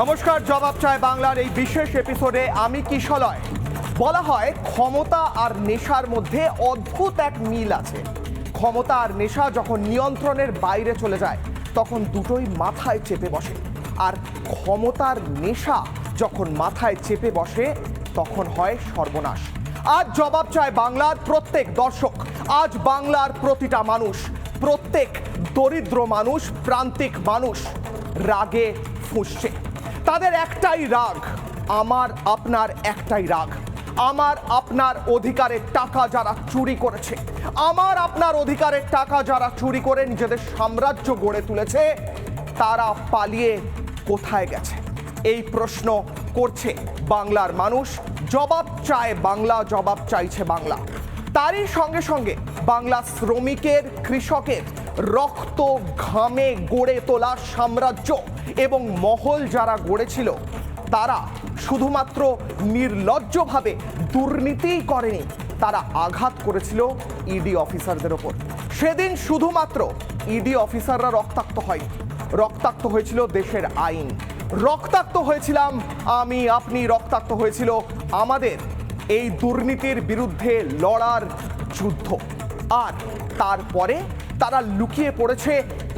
নমস্কার, জবাব চায় বাংলার এই বিশেষ এপিসোডে আমি কিশলয়। বলা হয় ক্ষমতা আর নেশার মধ্যে অদ্ভুত এক মিল আছে। ক্ষমতা আর নেশা যখন নিয়ন্ত্রণের বাইরে চলে যায় তখন দুটোই মাথায় চেপে বসে, আর ক্ষমতার নেশা যখন মাথায় চেপে বসে তখন হয় সর্বনাশ। আজ জবাব চায় বাংলার প্রত্যেক দর্শক, আজ বাংলার প্রতিটা মানুষ, প্রত্যেক দরিদ্র মানুষ, প্রান্তিক মানুষ রাগে ফুঁসছে। তাদের একটাই রাগ, আমার আপনার একটাই রাগ। আমার আপনার অধিকারের টাকা যারা চুরি করেছে, আমার আপনার অধিকারের টাকা যারা চুরি করে নিজেদের সাম্রাজ্য গড়ে তুলেছে, তারা পালিয়ে কোথায় গেছে? এই প্রশ্ন করছে বাংলার মানুষ। জবাব চায় বাংলা, জবাব চাইছে বাংলা। তারই সঙ্গে সঙ্গে বাংলা শ্রমিকের, কৃষকের রক্ত ঘামে গড়ে তোলা সাম্রাজ্য এবং মহল যারা গড়েছিল, তারা শুধুমাত্র নির্লজ্জভাবে দুর্নীতিই করেনি, তারা আঘাত করেছিল ইডি অফিসারদের ওপর। সেদিন শুধুমাত্র ইডি অফিসাররা রক্তাক্ত হয়নি, রক্তাক্ত হয়েছিল দেশের আইন, রক্তাক্ত হয়েছিলাম আমি, আপনি, রক্তাক্ত হয়েছিল আমাদের এই দুর্নীতির বিরুদ্ধে লড়ার যুদ্ধ। আর তারপরে তারা লুকিয়ে পড়েছে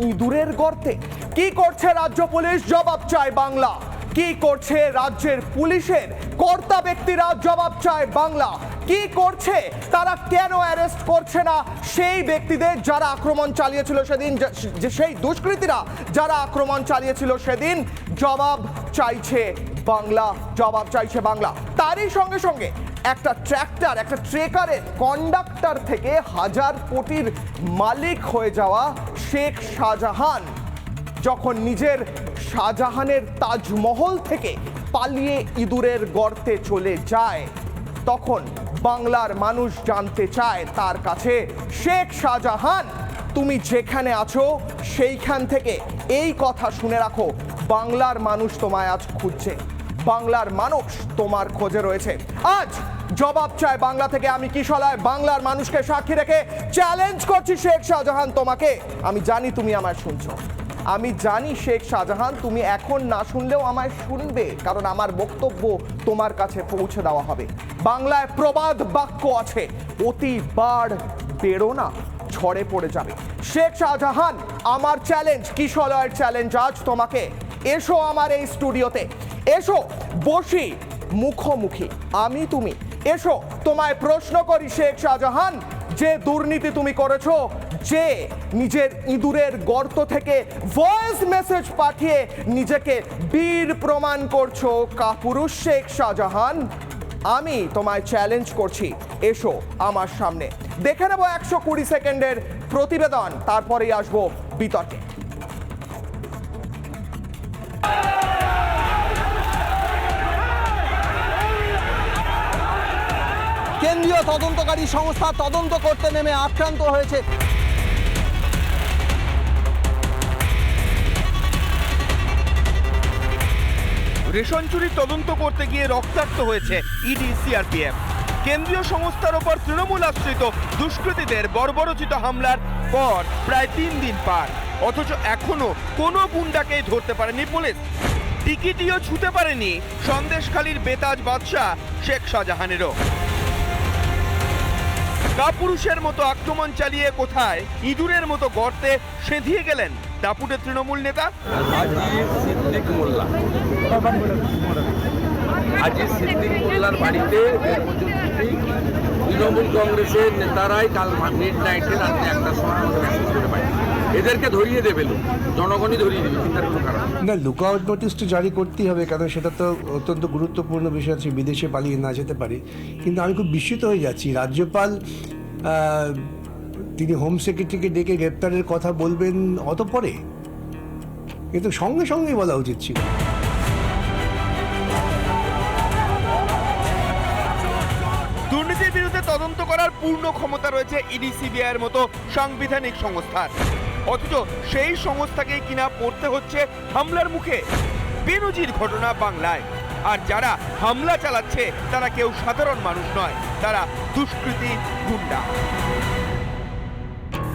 ইঁদুরের গর্তে। কি করছে রাজ্য পুলিশ? জবাব চায় বাংলা। কি করছে রাজ্যের পুলিশের কর্তা ব্যক্তিরা? জবাব চায় বাংলা। কি করছে তারা? কেন অ্যারেস্ট করছে না সেই ব্যক্তিদের যারা আক্রমণ চালিয়েছিল সেদিন, যে সেই দুষ্কৃতীরা যারা আক্রমণ চালিয়েছিল সেদিন? জবাব চাইছে বাংলা, জবাব চাইছে বাংলা। তারই সঙ্গে সঙ্গে একটা ট্র্যাক্টর, একটা ট্রেকারের কন্ডাক্টর থেকে 1000 কোটির মালিক হয়ে যাওয়া শেখ শাহজাহান যখন নিজের শাহজাহানের তাজমহল থেকে পালিয়ে ইঁদুরের গর্তে চলে যায়, তখন বাংলার মানুষ জানতে চায় তার কাছে, শেখ শাহজাহান তুমি যেখানে আছো সেইখান থেকে এই কথা শুনে রাখো, বাংলার মানুষ তোমায় আজ খুঁজছে, বাংলার মানুষ তোমার খোঁজে রয়েছে। আজ জবাব চায় বাংলা থেকে আমি কিশলয় বাংলার মানুষকে সাক্ষী রেখে চ্যালেঞ্জ করছি শেখ শাহজাহান তোমাকে। আমি জানি তুমি আমায় শুনছো, আমি জানি শেখ শাহজাহান তুমি এখন না শুনলেও আমায় শুনবে, কারণ আমার বক্তব্য তোমার কাছে পৌঁছে দেওয়া হবে। বাংলায় প্রবাদ বাক্য আছে, অতি বাড় বেরো না, ঝড়ে পড়ে যাবে। শেখ শাহজাহান, আমার চ্যালেঞ্জ, কিশলয়ের চ্যালেঞ্জ আজ তোমাকে, এসো আমার এই স্টুডিওতে, এসো বসি মুখোমুখি আমি তুমি, এসো তোমায় প্রশ্ন করি শেখ শাহজাহান, যে দুর্নীতি তুমি করেছো, যে নিজের ইঁদুরের গর্ত থেকে ভয়েস মেসেজ পাঠিয়ে নিজেকে বীর প্রমাণ করছো কাপুরুষ শেখ শাহজাহান, আমি তোমায় চ্যালেঞ্জ করছি, এসো আমার সামনে। দেখে নেব 120 সেকেন্ডের প্রতিবেদন, তারপরেই আসবো বিতর্কে। কেন্দ্রীয় তদন্তকারী সংস্থা তদন্ত করতে নেমে আক্রান্ত হয়েছে রেশন চুরি তদন্ত করতে গিয়ে রক্তাক্ত হয়েছে ইডি, সিআরপিএফ। কেন্দ্রীয় সংস্থার ওপর তৃণমূল আশ্রিত দুষ্কৃতীদের বর্বরোচিত হামলার পর প্রায় 3 দিন পার, অথচ এখনো কোনো গুন্ডাকেই ধরতে পারেনি পুলিশ। টিকিটিও ছুঁতে পারেনি সন্দেশখালীর বেতাজ বাদশাহ শেখ শাহজাহানেরও। কাপুরুষের মতো আক্রমণ চালিয়ে কোথায় ইঁদুরের মতো গর্তে সেঁধিয়ে গেলেন দাপুটে তৃণমূল নেতা আজিজ সিদ্দিক মোল্লার বাড়িতে তৃণমূল কংগ্রেসের নেতারাই কাল মিড নাইটে রাত্রে 1টার সময় মেসেজ করে পাঠিয়েছে এদেরকে ধরিয়ে দেবে লোক, জনগণই ধরিয়ে দেবে, চিন্তার কোনো কারণ নেই। না, লুকআউট নোটিশ তো জারি করতেই হবে, কারণ সেটা তো অত্যন্ত গুরুত্বপূর্ণ বিষয় আছে, বিদেশে পালিয়ে না যেতে পারে। কিন্তু আমি খুব বিস্মিত হয়ে যাচ্ছি, রাজ্যপাল তিনি হোম সেক্রেটারিকে ডেকে গ্রেপ্তারের কথা বলবেন অত পরে, কিন্তু সঙ্গে সঙ্গেই বলা উচিত ছিল। দুর্নীতির বিরুদ্ধে তদন্ত করার পূর্ণ ক্ষমতা রয়েছে ইডি সিবিআই এর মতো সাংবিধানিক সংস্থার, অথচ সেই সংস্থাকেই কিনা পড়তে হচ্ছে হামলার মুখে। বেনজির ঘটনা বাংলায়, আর যারা হামলা চালাচ্ছে তারা কেউ সাধারণ মানুষ নয়, তারা দুষ্কৃতী গুন্ডা।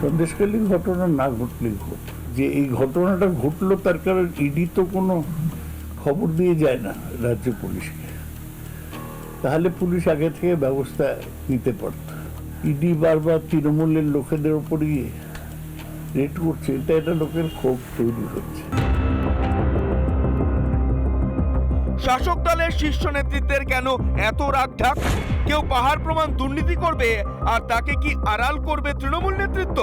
সন্দেশখালীর ঘটনা না ঘটলেই হতো, যে এই ঘটনাটা ঘটলো তার কারণ ইডি তো কোনো খবর দিয়ে যায় না রাজ্য পুলিশকে, তাহলে পুলিশ আগে থেকে ব্যবস্থা নিতে পারত। ইডি বারবার তৃণমূলের লোকেদের ওপরই রেড করছে, এটা লোকের ক্ষোভ তৈরি হচ্ছে। শাসক দলের শীর্ষ নেতৃত্বের কেন এত রাগঢাক? কেউ পাহাড় প্রমাণ দুর্নীতি করবে আর তাকে কি আড়াল করবে তৃণমূল নেতৃত্ব?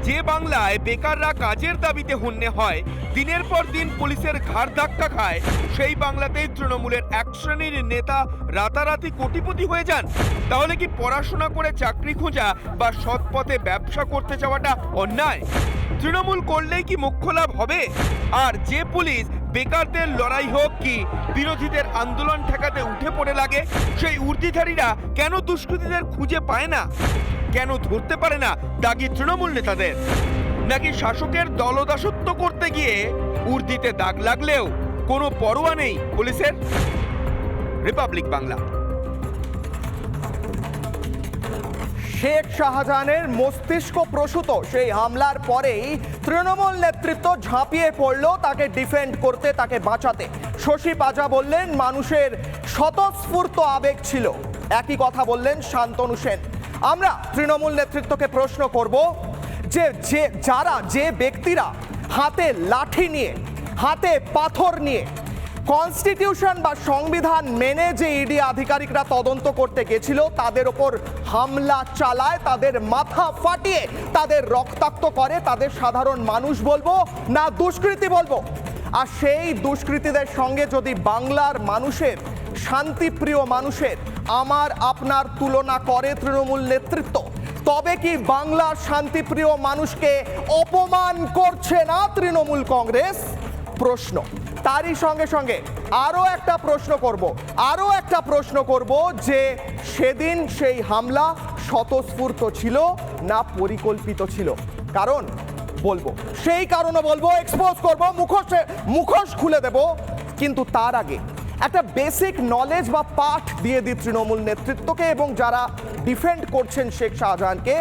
যে বাংলায় বেকাররা কাজের দাবিতে হন্যে হয়, দিনের পর দিন পুলিশের ঘাড় ধাক্কা খায়, সেই বাংলাতেই তৃণমূলের এক শ্রেণীর নেতা রাতারাতি কোটিপতি হয়ে যান। তাহলে কি পড়াশোনা করে চাকরি খোঁজা বা সৎ পথে ব্যবসা করতে যাওয়াটা অন্যায়? তৃণমূল করলেই কি মোক্ষ লাভ হবে? আর যে পুলিশ বেকারদের লড়াই হোক কি বিরোধীদের আন্দোলন ঠেকাতে উঠে পড়ে লাগে, সেই ঊর্ধ্বধারীরা কেন দুষ্কৃতীদের খুঁজে পায় না? কেন ধরতে পারে না দাগী তৃণমূল নেতাদের? নাকি শাসকের দলদাসত্ব করতে গিয়ে ঊর্ধ্বিতে দাগ লাগলেও কোনো পরোয়া নেই পুলিশের? রিপাবলিক বাংলা। শেখ শাহজাহানের মস্তিষ্ক প্রসূত সেই হামলার পরেই তৃণমূল নেতৃত্ব ঝাঁপিয়ে পড়ল তাকে ডিফেন্ড করতে, তাকে বাঁচাতে। শশী পাজা বললেন মানুষের স্বতঃস্ফূর্ত আবেগ ছিল, একই কথা বললেন শান্তনু সেন। আমরা তৃণমূল নেতৃত্বকে প্রশ্ন করব যে ব্যক্তিরা হাতে লাঠি নিয়ে, হাতে পাথর নিয়ে কনস্টিটিউশন বা সংবিধান মেনে যে ইডি আধিকারিকরা তদন্ত করতে গেছিল তাদের ওপর হামলা চালায়, তাদের মাথা ফাটিয়ে তাদের রক্তাক্ত করে, তাদের সাধারণ মানুষ বলবো না দুষ্কৃতী বলবো? আর সেই দুষ্কৃতীদের সঙ্গে যদি বাংলার মানুষের, শান্তিপ্রিয় মানুষের, আমার আপনার তুলনা করে তৃণমূল নেতৃত্ব, তবে কি বাংলার শান্তিপ্রিয় মানুষকে অপমান করছে না তৃণমূল কংগ্রেস? প্রশ্ন। তারই সঙ্গে সঙ্গে আরও একটা প্রশ্ন করব যে সেদিন সেই হামলা স্বতঃস্ফূর্ত ছিল না পরিকল্পিত ছিল? কারণ বলবো, সেই কারণও বলবো, এক্সপোজ করব, মুখোশ খুলে দেব। কিন্তু তার আগে একটা বেসিক নলেজ বা পাঠ দিয়ে দিই তৃণমূল নেতৃত্বকে এবং যারা ডিফেন্ড করছেন শেখ শাহজাহানকে।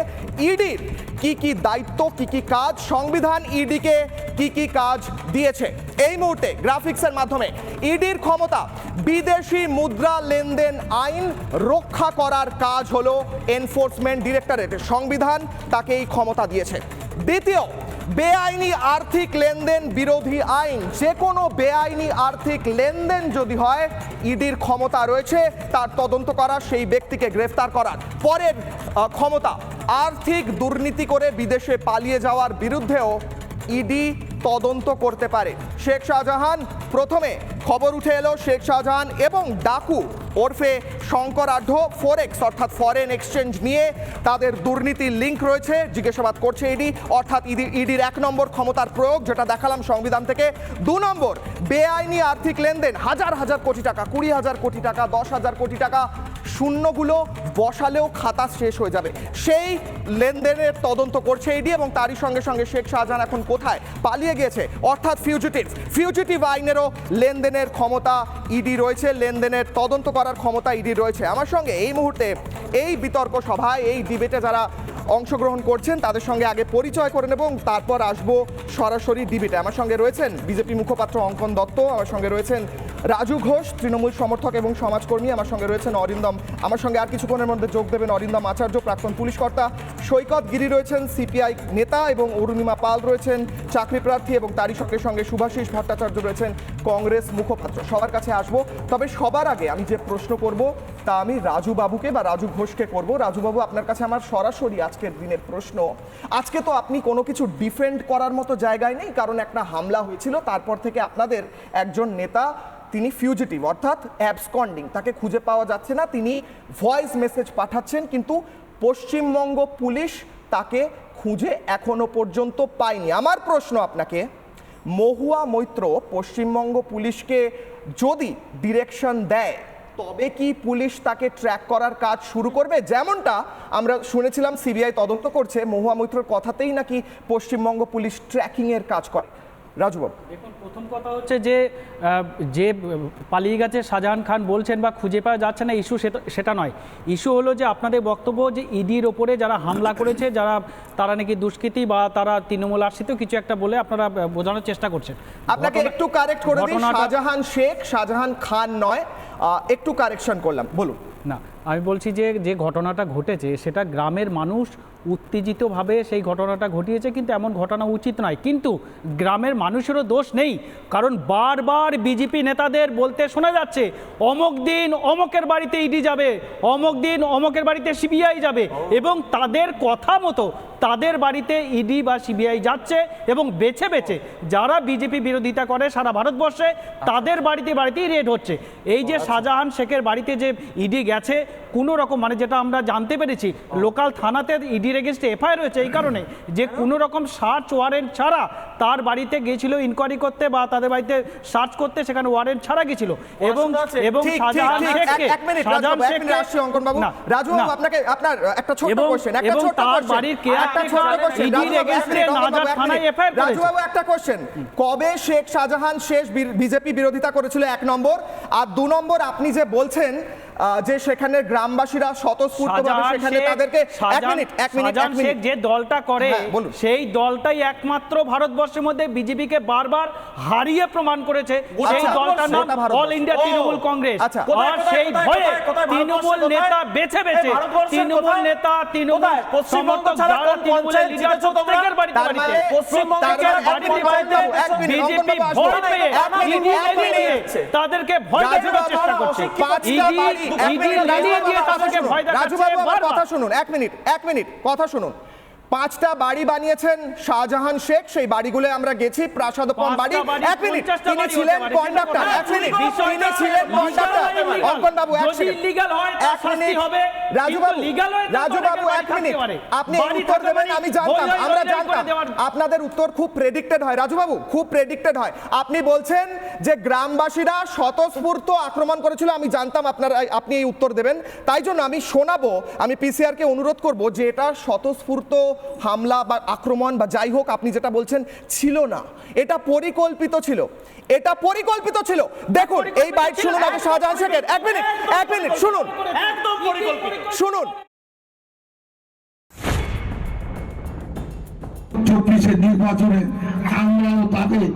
ইডির কি কি দায়িত্ব, কি কি কাজ, সংবিধান ইডিকে কি কি কাজ দিয়েছে এই মুহূর্তে গ্রাফিক্সের মাধ্যমে। ইডির ক্ষমতা বিদেশি মুদ্রা লেনদেন আইন রক্ষা করার কাজ হলো এনফোর্সমেন্ট ডিরেক্টরেটের, সংবিধান তাকে এই ক্ষমতা দিয়েছে। দ্বিতীয়, বেআইনি আর্থিক লেনদেন বিরোধী আইন, যে কোনো বেআইনি আর্থিক লেনদেন যদি হয় ইডির ক্ষমতা রয়েছে তার তদন্ত করার, সেই ব্যক্তিকে গ্রেফতার করার। পরের ক্ষমতা, আর্থিক দুর্নীতি করে বিদেশে পালিয়ে যাওয়ার বিরুদ্ধেও ইডি তদন্ত করতে পারে। শেখ শাহজাহান, প্রথমে খবর উঠে এলো শেখ শাহজাহান এবং ডাকু ওরফে শঙ্করাঢ্য ফরেক্স অর্থাৎ ফরেন এক্সচেঞ্জ নিয়ে তাদের দুর্নীতির লিঙ্ক রয়েছে, জিজ্ঞাসাবাদ করছে ইডি। অর্থাৎ ইডির 1 নম্বর ক্ষমতার প্রয়োগ, যেটা দেখালাম সংবিধান থেকে। 2 নম্বর, বেআইনি আর্থিক লেনদেন, হাজার হাজার কোটি টাকা, 20,000 কোটি টাকা, 10,000 কোটি টাকা, শূন্যগুলো বসালেও খাতা শেষ হয়ে যাবে, সেই লেনদেনের তদন্ত করছে ইডি। এবং তারই সঙ্গে সঙ্গে শেখ শাহজাহান এখন কোথায়, পালিয়ে গিয়েছে, অর্থাৎ ফিউজিটিভ আইনেরও লেনদেনের ক্ষমতা ইডি রয়েছে, লেনদেনের তদন্ত করার ক্ষমতা ইডি রয়েছে। আমার সঙ্গে এই মুহূর্তে এই বিতর্ক সভায়, এই ডিবেটে যারা অংশগ্রহণ করছেন তাদের সঙ্গে আগে পরিচয় করে নেব এবং তারপর আসবো সরাসরি ডিবেটে। আমার সঙ্গে রয়েছেন বিজেপি মুখপাত্র অঙ্কন দত্ত, আমার সঙ্গে রয়েছেন রাজু ঘোষ তৃণমূল সমর্থক এবং সমাজকর্মী, আমার সঙ্গে রয়েছেন অরিন্দম, আমার সঙ্গে আর কিছুক্ষণের মধ্যে যোগ দেবেন অরিন্দম আচার্য, প্রাক্তন পুলিশ কর্তা, সৈকত গিরি রয়েছেন সিপিআই নেতা এবং অরুণিমা পাল রয়েছেন চাকরি প্রার্থী, এবং তারই সঙ্গে সঙ্গে শুভাশিস ভট্টাচার্য রয়েছেন কংগ্রেস মুখপাত্র। সবার কাছে আসবো, তবে সবার আগে আমি যে প্রশ্ন করব তা আমি রাজু বাবুকে বা রাজু ঘোষকে করব। রাজু বাবু, আপনার কাছে আমার সরাসরি আজকের দিনের প্রশ্ন, আজকে তো আপনি কোনো কিছু ডিফেন্ড করার মতো জায়গায় নেই, কারণ একটা হামলা হয়েছিল, তারপর থেকে আপনাদের একজন নেতা তিনি ফিউজিটিভ অর্থাৎ অ্যাবসকন্ডিং, তাকে খুঁজে পাওয়া যাচ্ছে না, তিনি ভয়েস মেসেজ পাঠাচ্ছেন, কিন্তু পশ্চিমবঙ্গ পুলিশ তাকে খুঁজে এখনো পর্যন্ত পায়নি। আমার প্রশ্ন আপনাকে, মহুয়া মৈত্র পশ্চিমবঙ্গ পুলিশকে যদি ডিরেকশন দেয় তবে কি পুলিশ তাকে ট্র্যাক করার কাজ শুরু করবে? যেমনটা আমরা শুনেছিলাম সিবিআই তদন্ত করছে, মহুয়া মৈত্রর কথাতেই নাকি পশ্চিমবঙ্গ পুলিশ ট্র্যাকিংয়ের কাজ করে। রাজুবাবু, দেখুন, প্রথম কথা হচ্ছে যে পালিয়ে গেছে শাহজাহান খান বলছেন বা খুঁজে পাওয়া যাচ্ছে না, ইস্যু সেটা নয়। ইস্যু হলো যে আপনাদের বক্তব্য যে ইডির ওপরে যারা হামলা করেছে, তারা নাকি দুষ্কৃতী বা তারা তৃণমূল আশ্রিত কিছু একটা বলে আপনারা বোঝানোর চেষ্টা করছেন। আপনাকে একটু কারেক্ট করে দিই, শাহজাহান শেখ, শাহজাহান খান নয়, একটু কারেকশন করলাম, বলুন। না, আমি বলছি যে ঘটনাটা ঘটেছে সেটা গ্রামের মানুষ উত্তেজিতভাবে সেই ঘটনাটা ঘটিয়েছে, কিন্তু এমন ঘটনা উচিত নয়। কিন্তু গ্রামের মানুষেরও দোষ নেই, কারণ বারবার বিজেপি নেতাদের বলতে শোনা যাচ্ছে অমুক দিন অমুকের বাড়িতে ইডি যাবে, অমুক দিন অমুকের বাড়িতে সিবিআই যাবে, এবং তাদের কথা মতো তাদের বাড়িতে ইডি বা সিবিআই যাচ্ছে, এবং বেছে বেছে যারা বিজেপি বিরোধিতা করে সারা ভারতবর্ষে তাদের বাড়িতেই রেড হচ্ছে। এই যে শাহজাহান শেখের বাড়িতে যে ইডি গেছে, কোনো রকম মানে যেটা আমরা জানতে পেরেছি, লোকাল থানাতে ইডির এগেনস্টে এফআইআর হয়েছে এই কারণে যে কোনো রকম সার্চ ওয়ারেন্ট ছাড়া তার বাড়িতে গিয়েছিল ইনকোয়ারি করতে বা তাদের বাড়িতে সার্চ করতে, সেখানে ওয়ারেন্ট ছাড়া গিয়েছিল। এবং শাহজাহান শেখকে আপনাকে আপনার একটা ছোট কোশ্চেন, এবং তার বাড়ির ইডির এগেনস্টে নাজার থানায় এফআইআর করেছে। রাজুবাবু, একটা কোশ্চেন, কবে শেখ শাহজাহান শেষ বিজেপি বিরোধিতা করেছিল? 1 নম্বর। আর 2 নম্বর, আপনি যে বলছেন যে সেখানে গ্রামবাসীরা স্বতঃস্ফূর্তভাবে সেখানে তাদেরকে এক মিনিট যে দলটা করে সেই দলটাই একমাত্র ভারতবর্ষের মধ্যে বিজেপিকে বারবার হারিয়ে প্রমাণ করেছে। সেই দলটার নাম অল ইন্ডিয়া তৃণমূল কংগ্রেস। আর সেই ভয়ে তৃণমূল নেতা বেছে বেছে তৃণমূল নেতা তৃণমূল সমর্থক যারা তৃণমূলের লিডার প্রত্যেকের বাড়িতে বিজেপি ভয় পেয়ে তাদেরকে ভয় দেখানোর চেষ্টা করছে। কথা শুনুন, এক মিনিট কথা শুনুন। 5টা বাড়ি বানিয়েছেন শাহজাহান শেখ, সেই বাড়িগুলো আমরা গেছি, প্রাসাদোপম বাড়ি। 1 মিনিট, তিনি ছিলেন কন্ডাক্টর। 1 মিনিট, তিনি ছিলেন কন্ডাক্টর। অঙ্কন বাবু, 1 মিনিট। রাজুবাবু, 1 মিনিট, আপনি উত্তর দেবেন। আমি জানতাম, আমরা জানতাম আপনাদের উত্তর খুব প্রেডিক্টেড হয়। রাজুবাবু, খুব প্রেডিক্টেড হয়। আপনি বলছেন যে গ্রামবাসীরা স্বতঃস্ফূর্ত আক্রমণ করেছিল, আমি জানতাম আপনি এই উত্তর দেবেন, তাই জন্য আমি শোনাবো। আমি পিসিআরকে অনুরোধ করব যে এটা স্বতঃস্ফূর্ত হামলা বা আক্রমণ বা যাই হোক আপনি যেটা বলছেন ছিল না, এটা পরিকল্পিত ছিল, এটা পরিকল্পিত ছিল। দেখুন এই বাইট শুনুন আগে শাহজাহান শেখের। 1 মিনিট শুনুন, একদম পরিকল্পিত শুনুন। 24-এর নির্বাচনে আমরাও তাদের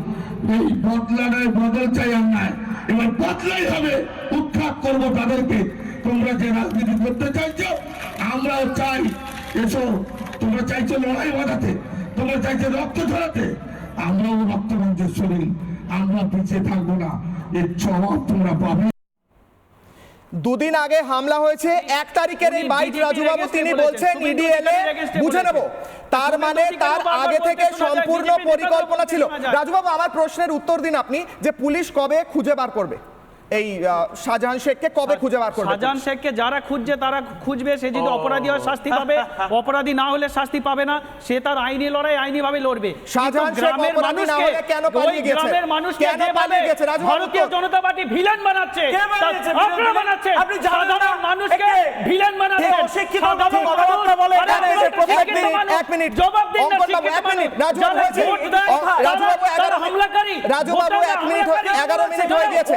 এই বদলানোর বদল চাই, আমরা এবার বদলাই হবে, উৎখাত করবো তাদেরকে। তোমরা যে রাজনীতি করতে চাইছো আমরাও চাই, এসো। তোমরা চাইছো লড়াই বাঁধাতে, তোমরা চাইছো রক্ত ঝরাতে, আমরাও রক্তমঞ্চের শরীর, আমরা পিছিয়ে থাকবো না, এর জবাব তোমরা পাবে। 2 দিন আগে হামলা হয়েছে, 1 তারিখের এই বাইট রাজুবাবু তিনি বলছেন ইডি এলে বুঝে নেব, তার মানে তার আগে থেকে সম্পূর্ণ পরিকল্পনা ছিল। রাজুবাবু, আমার প্রশ্নের উত্তর দিন আপনি, যে পুলিশ কবে খুঁজে বার করবে এই শাহজাহান শেখকে, কবে খুঁজে বার করবে? শাহজাহান শেখকে যারা খুঁজছে তারা খুঁজবে, সে যদি অপরাধী হয় শাস্তি পাবে, অপরাধী না হলে শাস্তি পাবে না, সে তার আইনি লড়াই আইনি ভাবে লড়বে। শাহজাহান শেখ অপরাধী না হলে কেন পালিয়ে গেছে? গ্রামের মানুষকে যেভাবে ভারতীয় জনতা পার্টি ভিলেন বানাচ্ছে, আপনারা বানাচ্ছে, সাধারণ মানুষকে ভিলেন বানাচ্ছে। এক মিনিট জবাব দিন না, তারা হামলাকারী, রাজুবাবু 1 মিনিট 11 মিনিট হয়ে গিয়েছে।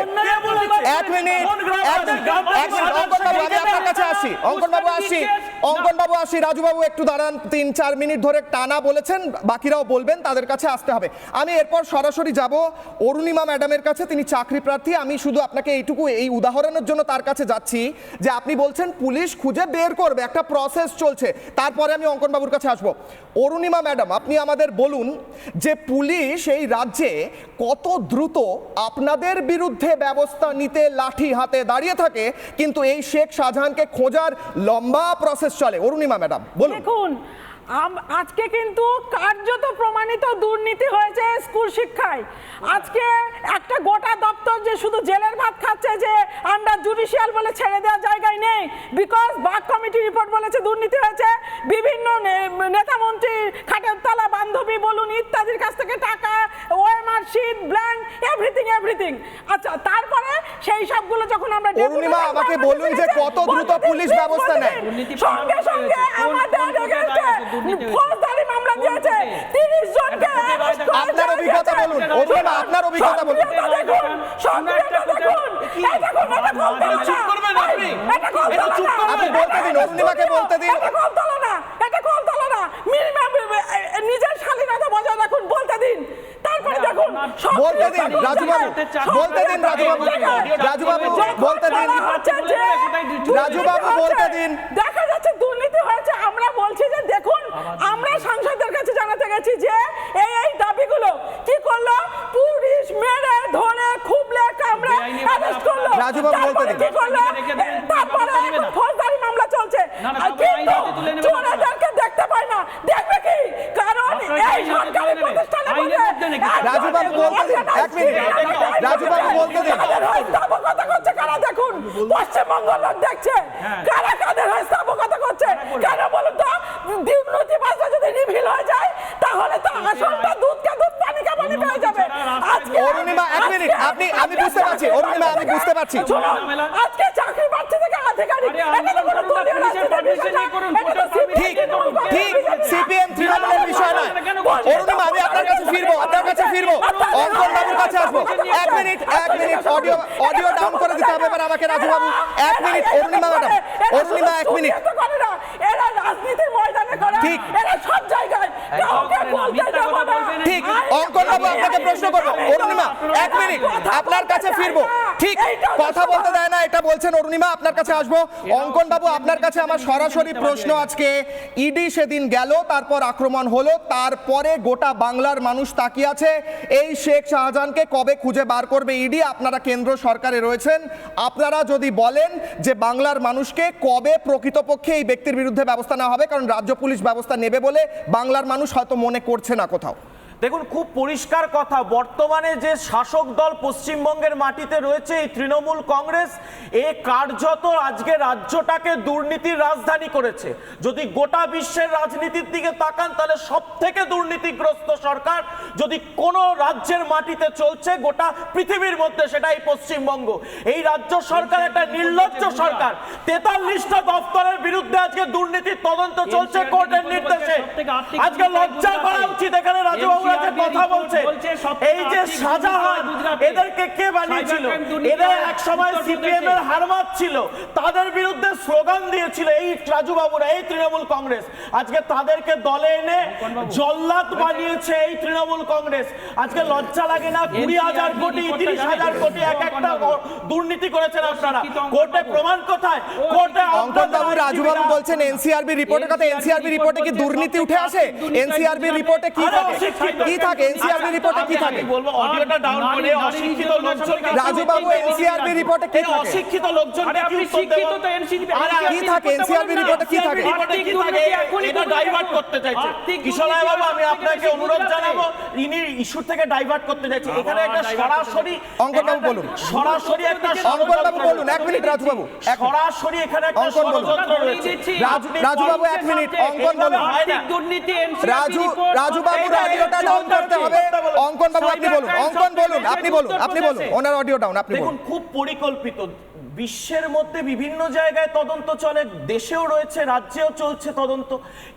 1 মিনিট অঙ্কনবাবু আমি আপনার কাছে আসি। অঙ্কনবাবু আসি। রাজুবাবু একটু দাঁড়ান, 3-4 মিনিট ধরে টানা বলেছেন, বাকিরাও বলবেন, তাদের কাছে আসতে হবে। আমি এরপর সরাসরি যাব অরুণিমা ম্যাডামের কাছে, তিনি চাকরি প্রার্থী। আমি শুধু আপনাকে এইটুকু এই উদাহরণের জন্য তার কাছে যাচ্ছি যে আপনি বলছেন পুলিশ খুঁজে বের করবে, একটা প্রসেস চলছে, তারপরে আমি অঙ্কনবাবুর কাছে আসবো। অরুণিমা ম্যাডাম, আপনি আমাদের বলুন যে পুলিশ এই রাজ্যে কত দ্রুত আপনাদের বিরুদ্ধে ব্যবস্থা নিতে লাঠি হাতে দাঁড়িয়ে থাকে, কিন্তু এই শেখ শাহজাহানকে খোঁজার লম্বা প্রসেস চলে। অরুণিমা ম্যাডাম বলুন। দেখুন, আজকে কিন্তু কার্যত প্রমাণিত দুর্নীতি হয়েছে স্কুল শিক্ষায়। আজকে একটা গোটা দপ্তর যে শুধু জেলের ভাত খাচ্ছে, যে আন্ডার জুডিশিয়াল বলে ছেড়ে দেওয়ার জায়গায় নেই, বিকজ বাগ কমিটি রিপোর্ট বলেছে দুর্নীতি হয়েছে। বিভিন্ন নেতা মন্ত্রী, খাটের তলা বান্ধবী বলুন ইত্যাদির কাছ থেকে টাকা, ওএমআর শিট, ব্ল্যাঙ্ক, এভরিথিং। আচ্ছা, তারপরে সেই সবগুলো যখন আমরা অরুণিমা আমাকে বলুন যে কত দ্রুত পুলিশ ব্যবস্থা নেয়। সঙ্গে সঙ্গে আমাদের ফৌজদারি মামলা দিয়েছে, 30 জনকে অ্যারেস্ট করেছে। আপনার অভিজ্ঞতা বলুন অরুণিমা, আপনার অভিজ্ঞতা বলুন। দেখুন, সংক্রিয়তা দেখুন, এই দেখুন, এটা কলতলা না। চুপ করবেন আপনি। এটা কলতলা না। আপনি বলতে দিন, অরুণিমাকে বলতে দিন। এটা কলতলা না, এটা কলতলা না। নিজের শালীনতা বজায় রাখুন, বলতে দিন। তারপরে দেখুন, বলতে দিন রাজুবাবু, বলতে দিন রাজুবাবু, রাজুবাবু বলতে দিন, রাজুবাবু বলতে দিন। দেখা যাচ্ছে দুর্নীতি হয়েছে। আমরা বলছি যে দেখুন, আমরা সাংসদদের কাছে জানাতে গেছি যে এই দাবিগুলো কি করলো, পুলিশ মেরে ধরে খুবলে কামড়ে অ্যারেস্ট করলো। রাজুবাবু বলতে দিন। কি করলো, তারপরে ফৌজদারি মামলা চলছে। আর কিন্তু চোরেদেরকে দেখতে পাই না, দেখবে কি? কারণ এই সরকারি প্রতিষ্ঠানে রাজুবাবু বলতে দিন, 1 মিনিট। রাজুবাবু বলতে দিন। স্থাপকতা করছে কারা দেখুন, পশ্চিমবঙ্গ লোক দেখছে কারা কাদের হয় স্থাপকতা করছে। কেন বলুন তো? দুর্নীতিবাজরা যদি রিভিল হয়ে যায়, তাহলে তো আসলটা দুধকে দুধ, পানিকে পানি পেয়ে যাবে। আজকে অরুণিমা 1 মিনিট, আমি বুঝতে পারছি অরুণিমা, আমি বুঝতে পারছি। আজকে চাকরি প্রার্থী থেকে আধিকারিক, এটা তো কোনো দলীয় রাজনীতির বিষয় না, এটা তো ঠিক ঠিক সিপিএম তৃণমূলের বিষয় নয়। অরুণিমা, আমি আপনার কাছে ফিরবো, অঙ্কনবাবুর কাছে আসবো। 1 মিনিট, অডিও ডাউন করে দিতে হবে এবার আমাকে রাজুবাবু। 1 minute, Arunima madam, Arunima 1 minute. এরা রাজনীতির ময়দানে করে, ঠিক। এরা সব জায়গায় কাউকে বলতে দেব না। ঠিক, অঙ্কনবাবু আপনাকে প্রশ্ন করবো। অরুণিমা 1 মিনিট, আপনার কাছে ফিরবো। ঠিক, কথা বলতে দেয় না এটা বলছেন অরুণিমা, আপনার কাছে আসবো। অঙ্কনবাবু আপনার কাছে আমার সরাসরি প্রশ্ন আজকে, ইডি সেদিন গেল, তারপর আক্রমণ হলো, তারপরে গোটা বাংলার মানুষ তাকিয়ে আছে এই শেখ শাহজাহানকে কবে খুঁজে বার করবে ইডি। আপনারা কেন্দ্র সরকারে রয়েছেন, আপনারা যদি বলেন যে বাংলার মানুষকে কবে প্রকৃতপক্ষে এই ব্যক্তির বিরুদ্ধে ব্যবস্থা নেওয়া হবে, কারণ রাজ্য পুলিশ ব্যবস্থা নেবে বলে বাংলার মানুষ হয়তো মনে করছে না কোথাও। দেখুন, খুব পরিষ্কার কথা, বর্তমানে যে শাসক দল পশ্চিমবঙ্গের মাটিতে রয়েছে এই তৃণমূল কংগ্রেস, এ কার্যত আজকে রাজ্যটাকে দুর্নীতির রাজধানী করেছে। যদি গোটা বিশ্বের রাজনীতির দিকে তাকান, তাহলে সব থেকে দুর্নীতিগ্রস্ত সরকার যদি কোনো রাজ্যের মাটিতে চলছে গোটা পৃথিবীর মধ্যে, সেটা এই পশ্চিমবঙ্গ। এই রাজ্য সরকার একটা নির্লজ্জ সরকার। 43টা দপ্তরের বিরুদ্ধে আজকে দুর্নীতির তদন্ত চলছে কোর্টের নির্দেশে। আজকে লজ্জা করা উচিত। এখানে রাজুবাবু কথা বলছে, এই যে শাহজাহান, এদেরকে কে বানিয়েছিল? এরা এক সময় সিপিএম এর হারমাত ছিল, তাদের বিরুদ্ধে স্লোগান দিয়েছিল এই রাজুবাবুরা, এই তৃণমূল কংগ্রেস। আজকে তাদেরকে দলে এনে জল্লাদ বানিয়েছে এই তৃণমূল কংগ্রেস। আজকে লজ্জা লাগে না? 20,000 কোটি, 30,000 কোটি এক একটা দুর্নীতি করেছেন আপনারা। কোর্টে প্রমাণ কোথায়? কোর্টে অঙ্কনবাবু, রাজুবাবু বলছেন এনসিআরবি রিপোর্টের কথা। এনসিআরবি রিপোর্টে কি দুর্নীতি উঠে আসে? এনসিআরবি রিপোর্টে কি থাকে? কি থাকে এনসিআরবি রিপোর্টে? কি থাকে? বলবো অডিওটা ডাউন করে অশিক্ষিত লোকজনকে। রাজুবাবু, এনসিআরবি রিপোর্টে কি থাকে? অশিক্ষিত লোকজনকে কি শিক্ষিত তো এনসিআরবি কি থাকে এনসিআরবি রিপোর্টে? কি থাকে? এটা ডাইভার্ট করতে চাইছে কিশোরয় বাবু। আমি আপনাকে অনুরোধ জানাবো, ইনি ইস্যু থেকে ডাইভার্ট করতে চাইছে। এখানে একটা সরাসরি, অঙ্কনবাবু বলুন, সরাসরি একটা অঙ্কনবাবু বলুন। 1 মিনিট রাজুবাবু, সরাসরি এখানে একটা ষড়যন্ত্র রয়েছে। রাজুবাবু 1 মিনিট, অঙ্কন বলুন। রাজুবাবু অডিওটা ডাউন করতে হবে। অঙ্কনবাবু আপনি বলুন, অঙ্কন বলুন, আপনি বলুন, ওনার অডিও ডাউন, আপনি বলুন। দেখুন, খুব পরিকল্পিত বিশ্বের মধ্যে বিভিন্ন জায়গায় তদন্ত চলে, দেশেও রয়েছে, রাজ্যেও চলছে তদন্ত,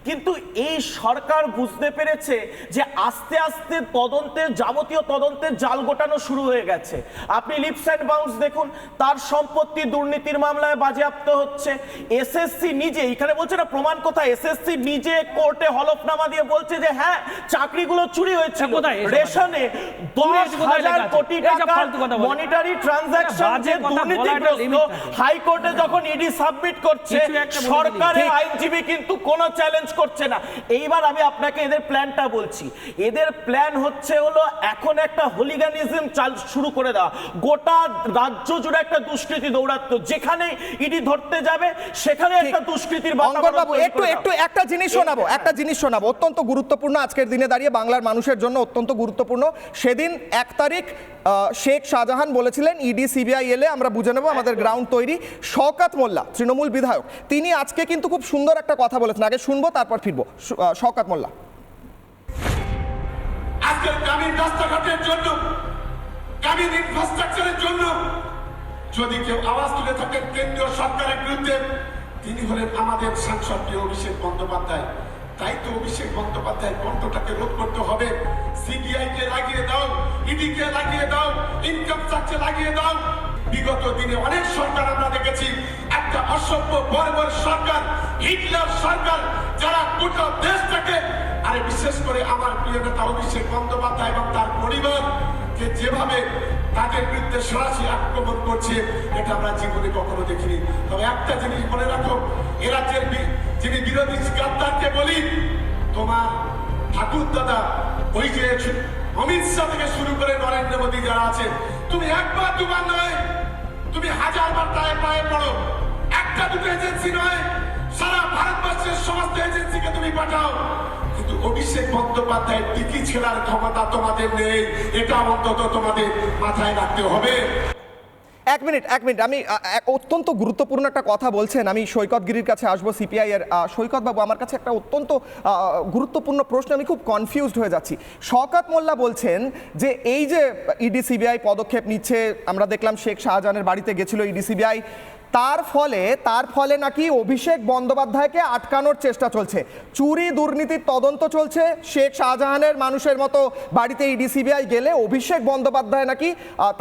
কিন্তু এই সরকার বুঝতে পেরেছে যে আস্তে আস্তে তদন্তের যাবতীয় তদন্তের জাল গোটানো শুরু হয়ে গেছে। আপনি লিপস অ্যান্ড বাউন্স দেখুন, তার সম্পত্তি দুর্নীতির মামলায় বাজেয়াপ্ত হচ্ছে। এসএসসি নিজে, এখানে বলছে না প্রমাণ কোথায়, এসএসসি নিজে কোর্টে হলফনামা দিয়ে বলছে যে হ্যাঁ চাকরিগুলো চুরি হয়েছে, রেশনে 10,000 কোটি টাকার মনিটারি ট্রানজাকশন যে দুর্নীতিগ্রস্ত, হাইকোর্টে যখন ইডি সাবমিট করছে সরকারের আইনজীবী কিন্তু কোনো চ্যালেঞ্জ করছে না। এইবার আমি আপনাকে এদের প্ল্যানটা বলছি। এদের প্ল্যান হচ্ছে হলো এখন একটা হোলিগানিজম শুরু করে দেওয়া, গোটা রাজ্য জুড়ে একটা দুষ্কৃতি দৌড়াত্ম, যেখানে ইডি ধরতে যাবে সেখানে একটা দুষ্কৃতির বাবু একটু একটা জিনিস শোনাবো অত্যন্ত গুরুত্বপূর্ণ, আজকের দিনে দাঁড়িয়ে বাংলার মানুষের জন্য অত্যন্ত গুরুত্বপূর্ণ। সেদিন 1 তারিখ শেখ শাহজাহান বলেছিলেন ইডি সিবিআই এলে আমরা বুঝে নেব, আমাদের গ্রাউন্ড তৈরি। শওকত মোল্লা তৃণমূল বিধায়ক, তিনি আজকে কিন্তু খুব সুন্দর একটা কথা বলেছেন, আগে শুনবো তারপর ফিরবো। শওকত মোল্লা, আজকের গ্রামীণ রাস্তাঘাটের জন্য, গ্রামীণ ইনফ্রাস্ট্রাকচারের জন্য যদি কেউ আওয়াজ তুলে থাকেন কেন্দ্রীয় সরকারের বিরুদ্ধে, তিনি হলেন আমাদের সাংসদ অভিষেক বন্দ্যোপাধ্যায়। তাই তো অভিষেক বন্দ্যোপাধ্যায় কণ্ঠটাকে রোধ করতে হবে। সিবিআই কে লাগিয়ে দাও, ইডি কে লাগিয়ে দাও, ইনকাম ট্যাক্সে লাগিয়ে দাও। বিগত দিনে অনেক সরকার আমরা দেখেছি, একটা অসভ্য বর্বর সরকার, হিটলার সরকার, যারা গোটা দেশটাকে, আরে বিশেষ করে আমার প্রিয় নেতা অভিষেক বন্দ্যোপাধ্যায় এবং তার পরিবার যে যেভাবে তাদের বিরুদ্ধে সরাসরি আক্রমণ করছে, এটা আমরা জীবনে কখনো দেখিনি। তবে একটা জিনিস মনে রাখো, এ রাজ্যের যিনি বিরোধী গাদ্দারকে বলি, তোমার ঠাকুর দাদা, ওই যে অমিত শাহ থেকে শুরু করে নরেন্দ্র মোদী যারা আছে, তুমি একবার দুবার নয়, তুমি 1000বার তাই পায়ে পড়ো। একটা দুটো এজেন্সি নয়, সারা ভারতবর্ষের সমস্ত এজেন্সিকে তুমি পাঠাও, কিন্তু অভিষেক বন্দ্যোপাধ্যায়ের টিকি ছেড়ার ক্ষমতা তোমাদের নেই। এটা অন্তত তোমাদের মাথায় রাখতে হবে। এক মিনিট আমি অত্যন্ত গুরুত্বপূর্ণ একটা কথা বলছেন, আমি সৈকত গিরির কাছে আসবো, সিপিআই এর। সৈকত বাবু, আমার কাছে একটা অত্যন্ত গুরুত্বপূর্ণ প্রশ্ন, আমি খুব কনফিউজড হয়ে যাচ্ছি। শওকত মোল্লা বলছেন যে এই যে ইডি সিবিআই পদক্ষেপ নিচ্ছে, আমরা দেখলাম শেখ শাহজাহানের বাড়িতে গেছিল ইডি সিবিআই, তার ফলে নাকি অভিষেক বন্দ্যোপাধ্যায়কে আটকানোর চেষ্টা চলছে, চুরি দুর্নীতির তদন্ত চলছে। শেখ শাহজাহানের মানুষের মতো বাড়িতে ইডি সিবিআই গেলে অভিষেক বন্দ্যোপাধ্যায় নাকি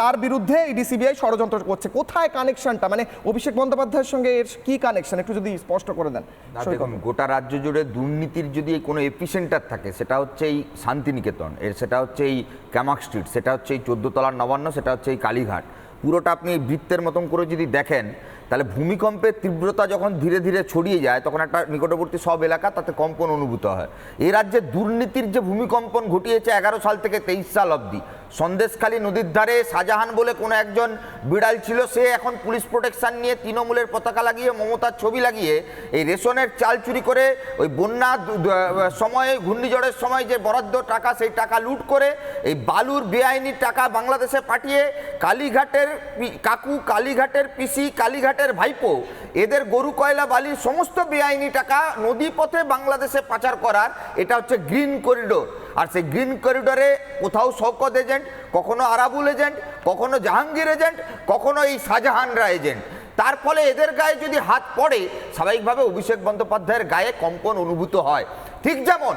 তার বিরুদ্ধে ইডি সিবিআই ষড়যন্ত্র করছে। কোথায় কানেকশনটা, মানে অভিষেক বন্দ্যোপাধ্যায়ের সঙ্গে এর কি কানেকশন, একটু যদি স্পষ্ট করে দেন। দেখুন, গোটা রাজ্য জুড়ে দুর্নীতির যদি কোনো এপিসেন্টার থাকে, সেটা হচ্ছে এই শান্তিনিকেতন, সেটা হচ্ছে এই ক্যামাক স্ট্রিট, সেটা হচ্ছে এই 14 তলার নবান্ন, সেটা হচ্ছে এই কালীঘাট। পুরোটা আপনি বৃত্তের মতন করে যদি দেখেন, তাহলে ভূমিকম্পের তীব্রতা যখন ধীরে ধীরে ছড়িয়ে যায়, তখন একটা নিকটবর্তী সব এলাকা তাতে কম্পন অনুভূত হয়। এই রাজ্যে দুর্নীতির যে ভূমিকম্পন ঘটিয়েছে 11 সাল থেকে 23 সাল অবধি, সন্দেশখালী নদীর ধারে শাহজাহান বলে কোনো একজন বিড়াল ছিল, সে এখন পুলিশ প্রোটেকশন নিয়ে তৃণমূলের পতাকা লাগিয়ে, মমতার ছবি লাগিয়ে এই রেশনের চাল চুরি করে, ওই বন্যা সময়ে, ঘূর্ণিঝড়ের সময় যে বরাদ্দ টাকা, সেই টাকা লুট করে এই বালুর বেআইনি টাকা বাংলাদেশে পাঠিয়ে কালীঘাটের কাকু, কালীঘাটের পিসি, কালীঘাটের ভাইপো, এদের গরু কয়লা বালির সমস্ত বেআইনি টাকা নদী পথে বাংলাদেশে পাচার করার, এটা হচ্ছে গ্রিন করিডোর। আর সেই গ্রিন করিডোরে কোথাও শওকত এজেন্ট, কখনো আরাবুল এজেন্ট, কখনো জাহাঙ্গীর এজেন্ট, কখনো এই শাহজাহানরা এজেন্ট। তার ফলে এদের গায়ে যদি হাত পড়ে, স্বাভাবিকভাবে অভিষেক বন্দ্যোপাধ্যায়ের গায়ে কম্পন অনুভূত হয়। ঠিক যেমন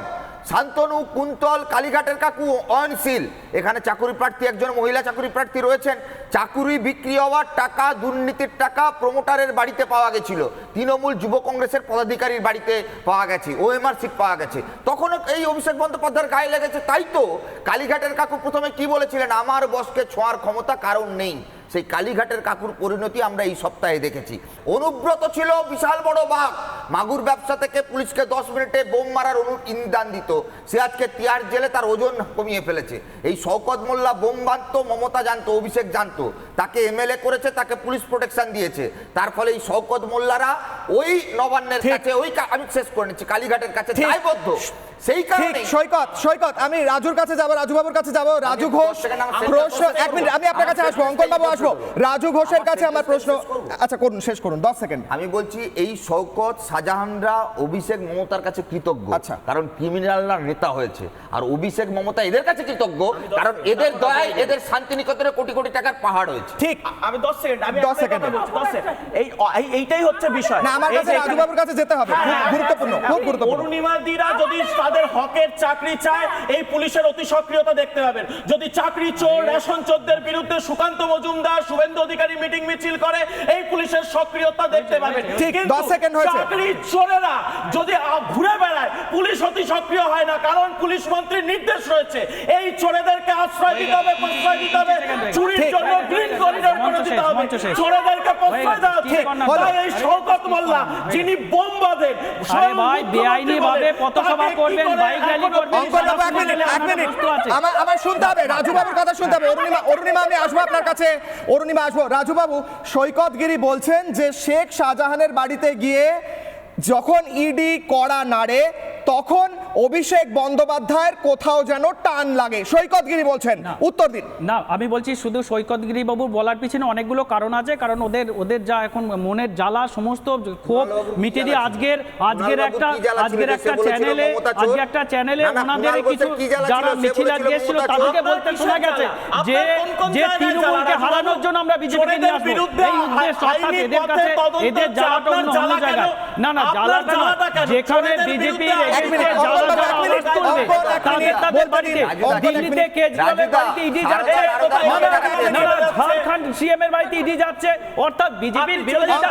শান্তনু, কুন্তল, কালীঘাটের কাকু অয়নশীল, এখানে চাকুরি প্রার্থী, একজন মহিলা চাকুরি প্রার্থী রয়েছেন, চাকুরি বিক্রি হওয়ার টাকা, দুর্নীতির টাকা প্রমোটারের বাড়িতে পাওয়া গেছিল, তৃণমূল যুব কংগ্রেসের পদাধিকারীর বাড়িতে পাওয়া গেছে, ওএমআর সিট পাওয়া গেছে, তখনও এই অভিষেক বন্দ্যোপাধ্যায়ের গায়ে লেগেছে। তাই তো কালীঘাটের কাকু প্রথমে কি বলেছিলেন, আমার বসকে ছোঁয়ার ক্ষমতা কারণ নেই। সেই কালীঘাটের কাকুর পরিণতি আমরা এই সপ্তাহে দেখেছি। অনুব্রত ছিল বিশাল বড় বাঘ, মাগুর ব্যবসা থেকে পুলিশকে 10 মিনিটে বোম মারার ইন্ধন দিত, সে আজকে তিহার জেলে তার ওজন কমিয়ে ফেলেছে। এই শওকত মোল্লা বোম বাঁধতো, মমতা জানতো, অভিষেক জানতো, তাকে এমএলএ করেছে, তাকে পুলিশ প্রোটেকশন দিয়েছে। তার ফলে এই শওকত মোল্লারা ওই নবান্নের কাছে, ওই, আমি শেষ করে নিচ্ছি, কালীঘাটের কাছে দায়বদ্ধ। সেই ঠিক কারণে সৈকত আমি রাজুর কাছে যাব, রাজু বাবুর কাছে যাব। রাজু ঘোষ প্রশ্ন, এক মিনিট আমি আপনার কাছে আসবো, অঙ্কন বাবু আসবো। রাজু ঘোষের কাছে আমার প্রশ্ন, আচ্ছা করুন, শেষ করুন 10 সেকেন্ড। আমি বলছি এই শওকত শাহজাহানরা অভিষেক মমতার কাছে কৃতজ্ঞ, আচ্ছা। কারণ ক্রিমিনালরা নেতা হয়েছে, আর অভিষেক মমতা এদের কাছে কৃতজ্ঞ কারণ এদের দয়ায় এদের শান্তিনিকেতনে কোটি কোটি টাকার পাহাড় হয়েছে। ঠিক, আমি 10 সেকেন্ড, আমি 10 একটা সেকেন্ড। কথা বলছি, 10 সেকেন্ড। এইটাই হচ্ছে বিষয়। না, আমার এই কাছে যে রাজু এখানে- বাবুর কাছে যেতে হবে, খুব গুরুত্বপূর্ণ, খুব গুরুত্বপূর্ণ। অরুণিমাদিরা যদি তাদের হকের চাকরি চায়, এই পুলিশের অতি সক্রিয়তা দেখতে পাবেন। যদি চাকরি চোর রেশন চোরদের বিরুদ্ধে সুকান্ত মজুমদার শুভেন্দু অধিকারী মিটিং মিছিল করে, এই পুলিশের সক্রিয়তা দেখতে পাবেন। ঠিক, কিন্তু 10 সেকেন্ড হয়েছে। চাকরি চোরেরা যদি ঘুরে বেড়ায়, পুলিশ অতি সক্রিয় হয় না, কারণ পুলিশ মন্ত্রীর নির্দেশ রয়েছে এই চোরেদেরকে আশ্রয় দিতে হবে, প্রশ্রয় দিতে হবে, চুরির ঠিক। জন্য গ্রিন করিডোর করে দিতে হবে, চোরেদেরকে প্রশ্রয় দেওয়া হচ্ছে। তাই এই শওকত মোল্লা যিনি বোম বাঁধেন, আরে ভাই, বেআইনি ভাবে পথসভা করবেন, বাইক র্যালি করবেন, অঙ্কন বাবু, এক মিনিট আমার শুনতে হবে, রাজু বাবুর কথা শুনতে হবে। অরুণিমা আমি আসবো আপনার কাছে, অরুণিমা আসবো। রাজু বাবু, সৈকত গিরি বলছেন যে শেখ শাহজাহানের বাড়িতে গিয়ে যখন ইডি কড়া নাড়ে তখন অভিষেক বন্দ্যোপাধ্যায়ের কোথাও যেন টান লাগে, সৈকত গিরি বলছেন, উত্তর দিন। না, আমি বলছি শুধু সৈকতগিরি বাবুর বলার পিছনে অনেকগুলো কারণ আছে, কারণ ওদের যা এখন মনের জ্বালা সমস্ত ক্ষোভ মিটিয়ে দিয়ে আজকের একটা চ্যানেলে ওনাদের কিছু যারা মিছিল গিয়েছিল তাদেরকে বলতে শোনা গেছে যে তৃণমূলকে হারানোর জন্য আমরা বিজেপিকে নিয়ে আসবো, এই উদ্দেশ্য, অর্থাৎ এদের কাছে এদের জ্বালাটা অন্য জায়গায়। না, জ্বালাটা না, যেখানে বিজেপি দিল্লিতে কেজরিওয়ালের বাড়িতে ইডি যাচ্ছে, ঝাড়খণ্ড সিএম এর বাড়িতে ইডি যাচ্ছে, অর্থাৎ বিজেপির বিরোধিতা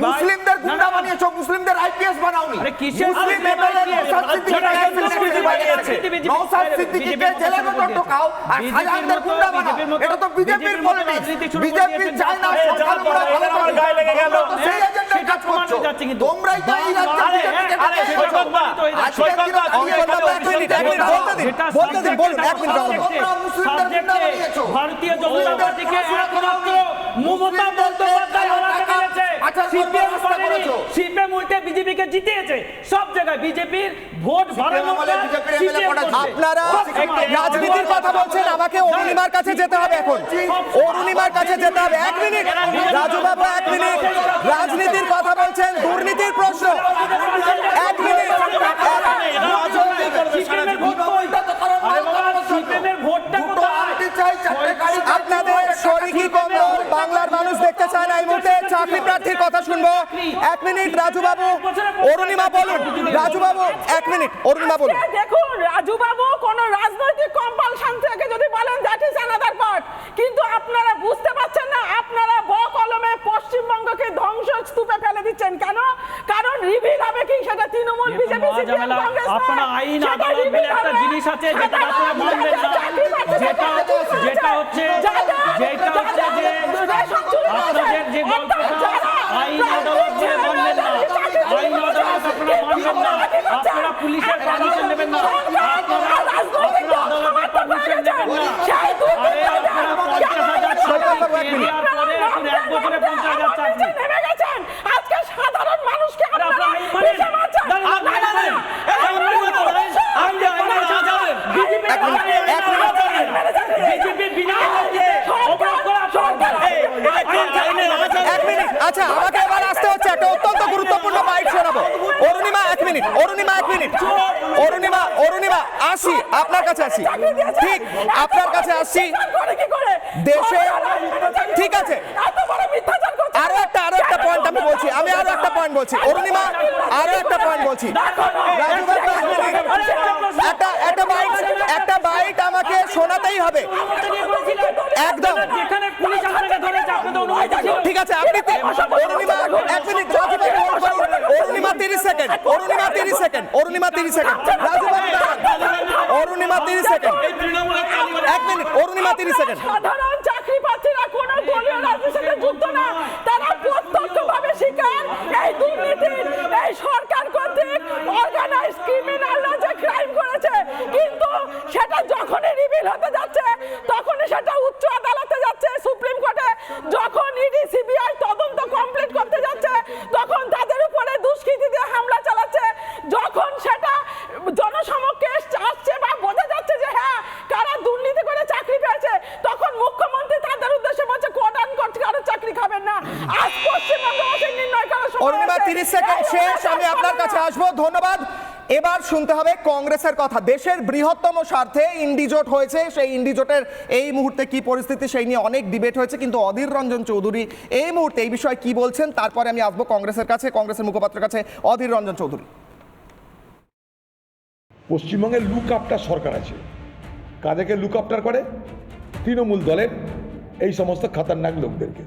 মুসলিমদের গুন্ডা বানিয়েছো, মুসলিমদের আইপিএস বানাওনি। মুসলিম নওশাদ সিদ্দিকীকে জেলে ভেতর ঢোকাও আর শাহজাহানদের গুন্ডা বানাও, এটা তো বিজেপির পলিটিক্স। বিজেপি চায় না সংখ্যালঘুরা ভালো থাকুক, গায়ে লেগে গেল, সেই এজেন্ডায় কাজ করছো তোমরাই তো এই রাজ্যে বিজেপিকে ভারতীয় জনতা পার্টিকে একমাত্র মমতা বন্দ্যোপাধ্যায় হারাতে পেরেছে। সিপিএম উল্টে বিজেপিকে জিতিয়েছে সব জায়গায়। বিজেপির ভোট আপনারা রাজনীতির কথা বলছেন, আমাকে অরুণিমার কাছে যেতে হবে এখন, অরুণিমার কাছে যেতে হবে। 1 মিনিট রাজু বাবু, 1 মিনিট, রাজনীতির কথা বলছেন, দুর্নীতির প্রশ্ন, 1 মিনিট। আপনাদের শরিকি কন্দল বাংলার মানুষ দেখতে চায় না, এই মুহূর্তে চাকরি প্রার্থীর কথা শুনবো। 1 মিনিট রাজু বাবু, অরুণিমা বলুন। রাজু বাবু 1 মিনিট, অরুণিমা বলুন। দেখুন রাজু বাবু, কোন রাজনৈতিক কম্পালশন থেকে যদি বলেন দ্যাট ইজ অ্যানাদার পার্ট, কিন্তু আপনারা বুঝতে পারছেন না, আপনারা বকলমে পশ্চিমবঙ্গকে ধ্বংসস্তূপে ফেলে দিচ্ছেন। কেন? কারণ রিভিল হবে কি সেটা তৃণমূল, বিজেপি, সিপিএম, কংগ্রেস। আপনারা আইন আদালত বলে একটা জিনিস আছে যেটা আপনারা মানবেন না, যেটা হচ্ছে যে আপনাদের যে গল্পটা আইন আদালত বলে মানবেন না, আইন আদালত আপনারা মানবেন না, আপনারা পুলিশের পারমিশন নেবেন না, আপনারা আদালতের পারমিশন নেবেন না। আরে আপনারা 50,000 চাকরি দেওয়ার পরে এখন 1 বছরে 50,000 চাকরি নেমে গেছেন। আজকে সাধারণ মানুষকে আপনারা পিছিয়ে মারছেন। আচ্ছা, আমাকে এবার আসতে হচ্ছে, একটা অত্যন্ত গুরুত্বপূর্ণ বাইট শোনাবো। অরুণিমা 1 মিনিট, অরুণিমা 1 মিনিট, অরুণিমা আসি আপনার কাছে, আসি ঠিক আপনার কাছে আসছি। দেশে ঠিক আছে, আরো একটা পয়েন্ট আমি বলছি, আরো একটা পয়েন্ট বলছি, অরুণিমা আরো একটা পয়েন্ট বলছি। একটা বাইট আমাকে শোনাতেই হবে একদম। ঠিক আছে, আপনি Arunima 1 minute, Arunima 30 second, Arunima 30 second, Arunima 30 second, Arunima 30 second, 1 minute, Arunima 30 second. সাধারণ চাকরি প্রার্থীরা কোনো দলীয় রাজনীতির সাথে যুক্ত না, তারা প্রত্যক্ষভাবে শিকার এই দুর্নীতির, এই সরকার কর্তৃক অর্গানাইজ ক্রিমিনালরা যে ক্রাইম করেছে। কিন্তু সেটা যখনই রিভিল হতে যাচ্ছে তখনই সেটা উচ্চ আদালতে 30 সেকেন্ড শেষ, আমি আপনার কাছে আসবো, ধন্যবাদ। এবার শুনতে হবে কংগ্রেসের কথা। দেশের বৃহত্তম স্বার্থে ইন্ডিজোট হয়েছে, সেই ইন্ডিজোটের এই মুহূর্তে কি পরিস্থিতি সেই নিয়ে অনেক ডিবেট হয়েছে, কিন্তু অধীর রঞ্জন চৌধুরী এই মুহূর্তে এই বিষয়ে কি বলছেন, তারপরে আমি আসবো কংগ্রেসের কাছে, কংগ্রেসের মুখপাত্রের কাছে। অধীর রঞ্জন চৌধুরী। পশ্চিমবঙ্গের লুক আফটার সরকার আছে, কাদেরকে লুক আফটার করে? তৃণমূল দলের এই সমস্ত খাতারনাক লোকদেরকে।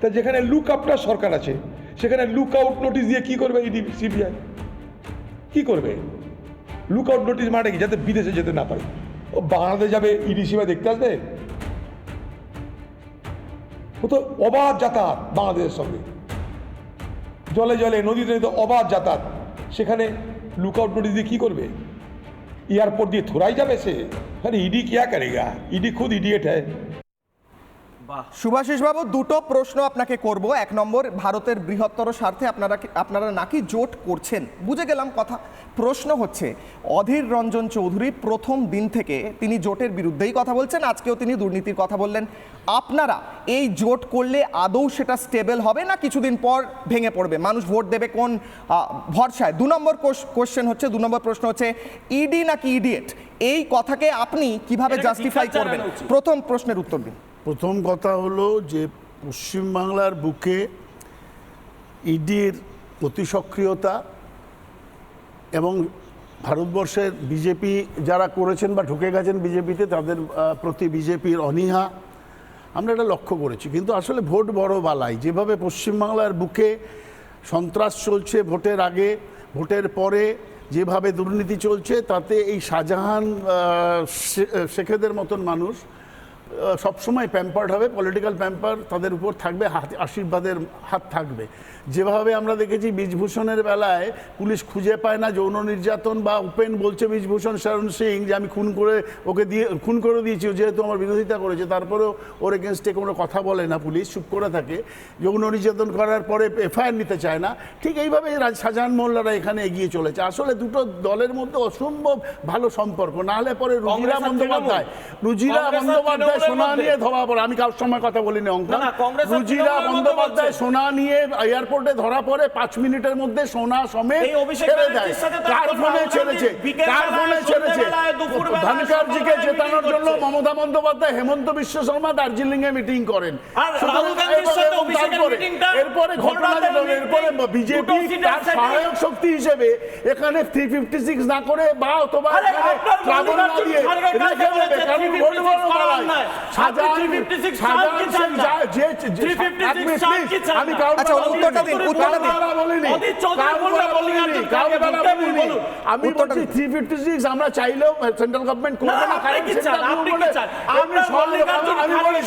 তা যেখানে লুক আফটার সরকার আছে সেখানে লুক আউট নোটিশ দিয়ে কি করবে ইডি সিবিআই? কি করবে? লুক আউট নোটিশ মানে কি? যাতে বিদেশে যেতে না পারে। ও বাংলাদেশ যাবে ইডি সিবিআই দেখতে আসবে? ও তো অবাধ যাতায়াত বাংলাদেশের সঙ্গে, জলে জলে নদীতে নদীতে অবাধ যাতায়াত, সেখানে লুক আউট নোটিশ দিয়ে কী করবে? एयरपोर्ट दिए थोड़ा ही जावे से। अरे ईडी क्या करेगा? ईडी खुद इडियट है। শুভাশিস বাবু, দুটো প্রশ্ন আপনাকে করব। এক নম্বর, ভারতের বৃহত্তর স্বার্থে আপনারা নাকি জোট করছেন, বুঝে গেলাম কথা। প্রশ্ন হচ্ছে, অধীর রঞ্জন চৌধুরী প্রথম দিন থেকে তিনি জোটের বিরুদ্ধেই কথা বলছেন, আজকেও তিনি দুর্নীতির কথা বললেন। আপনারা এই জোট করলে আদৌ সেটা স্টেবল হবে না কিছুদিন পর ভেঙে পড়বে? মানুষ ভোট দেবে কোন ভরসায়? দু নম্বর প্রশ্ন হচ্ছে, ইডি নাকি ইডিয়েট, এই কথাকে আপনি কিভাবে জাস্টিফাই করবেন? প্রথম প্রশ্নের উত্তর দিন। প্রথম কথা হলো যে পশ্চিমবাংলার বুকে ইডির অতি সক্রিয়তা এবং ভারতবর্ষের বিজেপি যারা করেছেন বা ঢুকে গেছেন বিজেপিতে তাদের প্রতি বিজেপির অনীহা আমরা এটা লক্ষ্য করেছি। কিন্তু আসলে ভোট বড় বালাই, যেভাবে পশ্চিমবাংলার বুকে সন্ত্রাস চলছে ভোটের আগে ভোটের পরে, যেভাবে দুর্নীতি চলছে, তাতে এই শাহজাহান শেখেদের মতন মানুষ সবসময় প্যাম্পার্ড হবে, পলিটিক্যাল প্যাম্পার তাদের উপর থাকবে, আশীর্বাদের হাত থাকবে। যেভাবে আমরা দেখেছি বীজভূষণের বেলায় পুলিশ খুঁজে পায় না, যৌন নির্যাতন বা উপেন বলছে বীজভূষণ শরণ সিং যে আমি খুন করে দিয়েছি যেহেতু আমার বিরোধিতা করেছে, তারপরেও ওর এগেনস্টে কোনো কথা বলে না, পুলিশ চুপ করে থাকে। যৌন নির্যাতন করার পরে এফআইআর নিতে চায় না। ঠিক এইভাবে শাহজাহান মোল্লারা এখানে এগিয়ে চলেছে। আসলে দুটো দলের মধ্যে অসম্ভব ভালো সম্পর্ক, না হলে পরে রুজিরা বন্দ্যোপাধ্যায় সোনা নিয়ে ধরা পড়ে। আমি কারোর সময় কথা বলিনি অঙ্কন। রুজিরা বন্দ্যোপাধ্যায় সোনা নিয়ে এয়ারপোর্টে ধরা পড়ে, 5 মিনিটের মধ্যে সোনা সমেত ছেড়ে দেয়। কার ফোনে ছেড়েছে? ধনখড়জিকে জেতানোর জন্য মমতা বন্দ্যোপাধ্যায় হেমন্ত বিশ্ব শর্মা দার্জিলিং এ মিটিং করেন। এরপরে ঘটনা এরপরে বিজেপি তার সহায়ক শক্তি হিসেবে এখানে 356 না করে বা অথবা ট্রাভেল না দিয়ে রেখে দেবে, কারণ ভোট বড় বাড়ায়। আমি বলছি 356 আমরা চাইলেও সেন্ট্রাল গভর্নমেন্ট করবে না।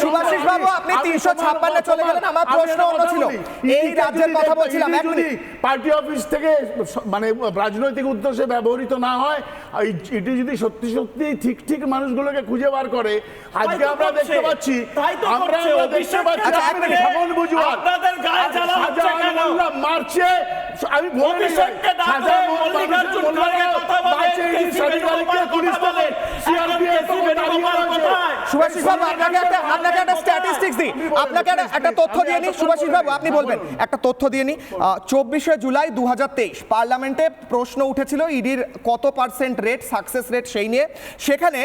শুভাশিস বাবু, আপনি 356 চলে গেলেন, আমার প্রশ্ন অন্য ছিল। এই রাজ্যের কথা বলছিলাম। পার্টি অফিস থেকে মানে রাজনৈতিক উদ্দেশ্যে ব্যবহৃত না হয়, এটি যদি সত্যি সত্যি ঠিক মানুষগুলোকে খুঁজে বার করে, আজকে আমরা দেখতে পাচ্ছি মারছে। আমি শুভাশিস বাবু, আপনাকে একটা স্ট্যাটিস্টিক্স দিই, আপনাকে একটা তথ্য দিয়ে নিই। শুভাশিস বাবু, আপনি বলবেন, একটা তথ্য দিয়ে নিই। 24শে জুলাই 2023 পার্লামেন্টে প্রশ্ন উঠেছিল ইডির কত পার্সেন্ট রেট, সাকসেস রেট সেই নিয়ে। সেখানে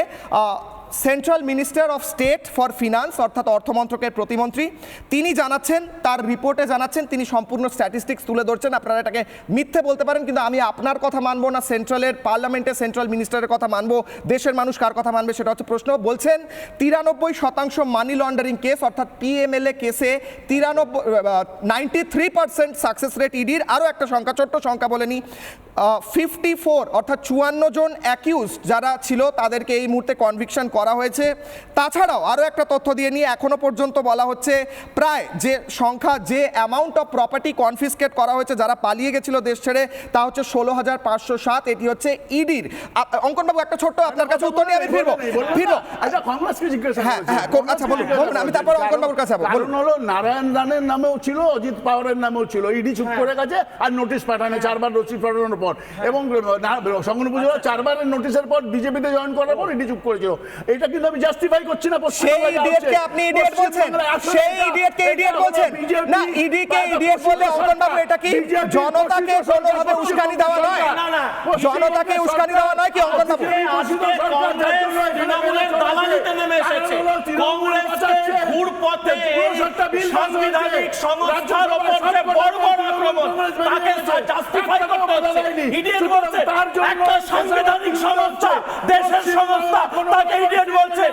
central minister of state for finance অর্থাৎ অর্থমন্ত্রকের প্রতিমন্ত্রী তিনি জানাচ্ছেন, তার রিপোর্টে জানাচ্ছেন, তিনি সম্পূর্ণ স্ট্যাটিস্টিক্স তুলে ধরছেন। আপনারা এটাকে মিথ্যে বলতে পারেন, কিন্তু আমি আপনার কথা মানবো না, সেন্ট্রালের পার্লামেন্টে সেন্ট্রাল মিনিস্টারের কথা মানবো, দেশের মানুষ কার কথা মানবে সেটা হচ্ছে প্রশ্ন। বলছেন 93% মানি লন্ডারিং কেস অর্থাৎ পিএমএলএ কেসে 93% সাকসেস রেট ইডির। আরও একটা সংখ্যা, ছোট্ট সংখ্যা বলে নিই, 54 অর্থাৎ 54 জন অ্যাকিউজ যারা ছিল তাদেরকে এই মুহূর্তে কনভিকশন করা হয়েছে। তাছাড়াও আরও একটা তথ্য দিয়ে নিয়ে এখনো পর্যন্ত বলা হচ্ছে প্রায় যে সংখ্যা, যে অ্যামাউন্ট অফ প্রপার্টি কনফিসকেট করা হয়েছে যারা পালিয়ে গেছিল দেশ ছেড়ে, তা হচ্ছে 16,507। এটি হচ্ছে ইডির। অঙ্কনবাবু, একটা ছোট্ট আপনার কাছে উত্তর নিয়ে আমি ফিরবো। আচ্ছা বলুন, আমি তারপর অঙ্কনবাবুর কাছে যাবো। কারণ হলো নারায়ণ রানের নামেও ছিল, অজিত পাওয়ারের নামেও ছিল, ইডি চুপ করে গেছে আর নোটিশ পাঠানো, 4বার নোটিশ পাঠানোর পর, এবং শঙ্কর পুজোরা 4বারের নোটিশের পর বিজেপিতে জয়েন করার পর ইডি চুপ করেছিল। এটা কিন্তু আমি জাস্টিফাই করছি না। সেই ইডিয়েটকে আপনি ইডিয়েট বলছেন, সেই ইডিয়েটকে ইডিয়েট বলছেন না? ইডিকে ইডিয়েট বললে অঙ্কন বাবু এটা কি জনতাকে কোনোভাবে উস্কানি দেওয়া নয়? জনতাকে উস্কানি দেওয়া নয় কি অঙ্কন বাবু? তৃণমূলের দালালিতে নেমে এসেছে, কংগ্রেসকে ঘুরপথে সাংবিধানিক সংস্থার উপর যে বর্বর আক্রমণ তাকে জাস্টিফাই করতে হচ্ছে। ইডিয়েট বলছে একটা সাংবিধানিক সংস্থা, দেশের সংস্থা, তাকে ইডিয়েট বলছে।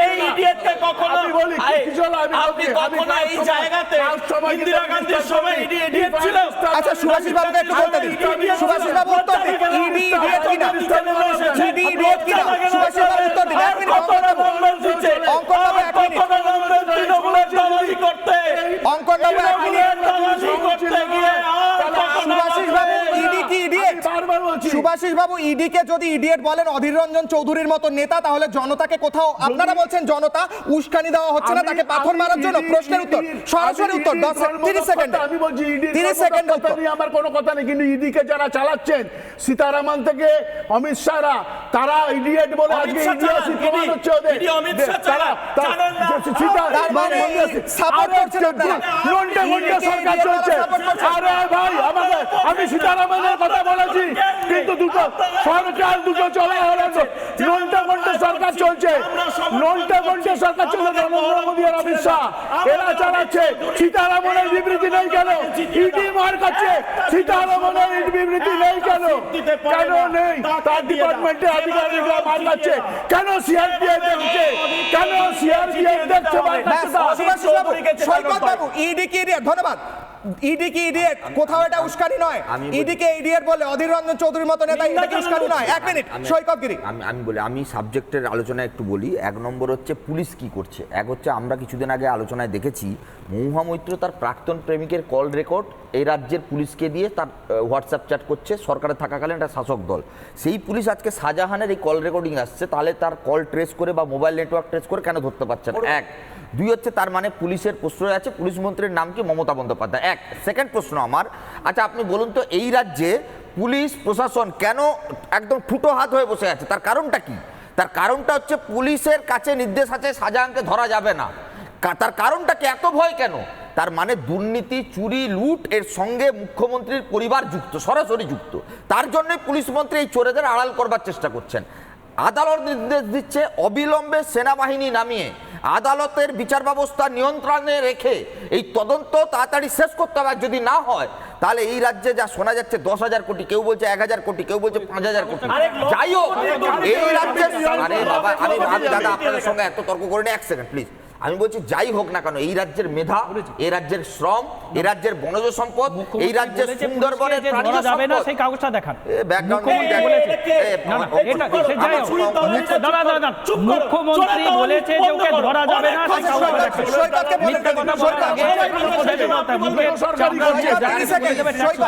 এই ইডিয়েটকে কখনো আপনি কখনো এই জায়গাতে ইন্দিরা গান্ধীর সময় ইডিয়েট ছিল? আচ্ছা সুভাষিস বাবুকে একটু বলতে দিন। সুভাষিস বাবু উত্তর দিন, ইডি ইডিয়েট কিনা? ইডি ইডিয়েট কিনা? সুভাষিস বাবু উত্তর দিন। এক মিনিট অঙ্কন বাবু, অঙ্কন বাবু এক মিনিট, তৃণমূলের দালালি করতে, অঙ্কন বাবু এক মিনিট। দালালি করতে গিয়ে সুভাষিস বাবু ইডি কি ইডিয়েট? সুভাষিস বাবু ইডিকে যদি ইডিয়েট বলেন অধীর রঞ্জন চৌধুরীর মতো নেতা, তাহলে জনতাকে কোথাও আপনারা বলছেন জনতা উস্কানি দেওয়া হচ্ছে না তাকে পাথর মারার জন্য? প্রশ্নের উত্তর, সরাসরি উত্তর 30 সেকেন্ড। আমি বলছি 30 সেকেন্ড উত্তর। আমার কোনো কথা নেই, কিন্তু ইডিকে যারা চালাচ্ছেন সীতারামন থেকে অমিত শাহরা, তারা ইডিয়েট বলে আজকে ইডিয়েট প্রমাণ হচ্ছে ওদের। সাপোর্ট করছেন আপনারা? ঘন্টা ঘন্টা সরকার চলছে। আরে ভাই আমি সীতারামনের কথা বলেছি, কিন্তু দুটো সরকার দুটো চলা হলো। ঘন্টা ঘন্টা সরকার চলছে, ঘন্টা ঘন্টা সরকার চলছে। নরেন্দ্র মোদী আর অমিত শাহ এরা চালাচ্ছে। সীতারামনের বিবৃতি নেই কেন? ইডি মার কাছে সীতারামনের বিবৃতি নেই কেন? কেন নেই? তার ডিপার্টমেন্টে আধিকারিকরা মার কাছে কেন? সিআরপিএফ দেখছে কেন? সিআরপিএফ দেখছে মার কাছে। সৈকত বাবু ইডি কি ইডিয়েট? ধন্যবাদ। ইডি কি ইডিয়েট? কোথাও এটা উস্কানি নয়। ইডিকে ইডিয়েট বলে অধীর রঞ্জন চৌধুরীর মতো নেতা, এটা কি উস্কানি নয়? এক মিনিট সৈকত গিরি। আমি বলি, আমি সাবজেক্টের আলোচনা একটু বলি। এক নম্বর হচ্ছে পুলিশ কি করছে। এক হচ্ছে আমরা কিছুদিন আগে আলোচনায় দেখেছি মহুয়া মৈত্র তার প্রাক্তন প্রেমিকের কল রেকর্ড এই রাজ্যের পুলিশকে দিয়ে তার হোয়াটসঅ্যাপ চ্যাট করছে সরকারে থাকাকালীন একটা শাসক দল। সেই পুলিশ আজকে শাহজাহানের এই কল রেকর্ডিং আসছে, তাহলে তার কল ট্রেস করে বা মোবাইল নেটওয়ার্ক ট্রেস করে কেন ধরতে পারছে না? এক। দুই হচ্ছে তার মানে পুলিশের প্রশ্রয় আছে, পুলিশ মন্ত্রীর নাম কি? মমতা বন্দ্যোপাধ্যায়। এক। সেকেন্ড প্রশ্ন আমার, আচ্ছা আপনি বলুন তো এই রাজ্যে পুলিশ প্রশাসন কেন একদম ঠুটো হাত হয়ে বসে আছে? তার কারণটা কি? তার কারণটা হচ্ছে পুলিশের কাছে নির্দেশ আছে শাহজাহানকে ধরা যাবে না। তার কারণটা কি? এত ভয় কেন? তার মানে দুর্নীতি, চুরি, লুট এর সঙ্গে মুখ্যমন্ত্রীর পরিবার যুক্ত, সরাসরি যুক্ত। তার জন্যই পুলিশ মন্ত্রী এই চোরেদের আড়াল করবার চেষ্টা করছেন। আদালত নির্দেশ দিচ্ছে অবিলম্বে সেনাবাহিনী নামিয়ে আদালতের বিচার ব্যবস্থা নিয়ন্ত্রণে রেখে এই তদন্ত তাড়াতাড়ি শেষ করতে হবে। যদি না হয় তাহলে এই রাজ্যে যা শোনা যাচ্ছে 10,000 কোটি, কেউ বলছে 1,000 কোটি, কেউ বলছে 5,000 কোটি, যাই হোক এই রাজ্যে, আরে বাবা আমি দাদা আপনাদের সঙ্গে এত তর্ক করে নি, এক সেকেন্ড প্লিজ। আমি বলছি যাই হোক না কেন এই রাজ্যের মেধা, এই রাজ্যের শ্রম, এই রাজ্যের বনজ সম্পদ, এই রাজ্যের সুন্দরবনের প্রাণীজ সম্পদ, সেই কাগজটা দেখান। মুখ্যমন্ত্রী বলেছে যে ওকে ধরা যাবে না, সেই কাগজটা দেখান।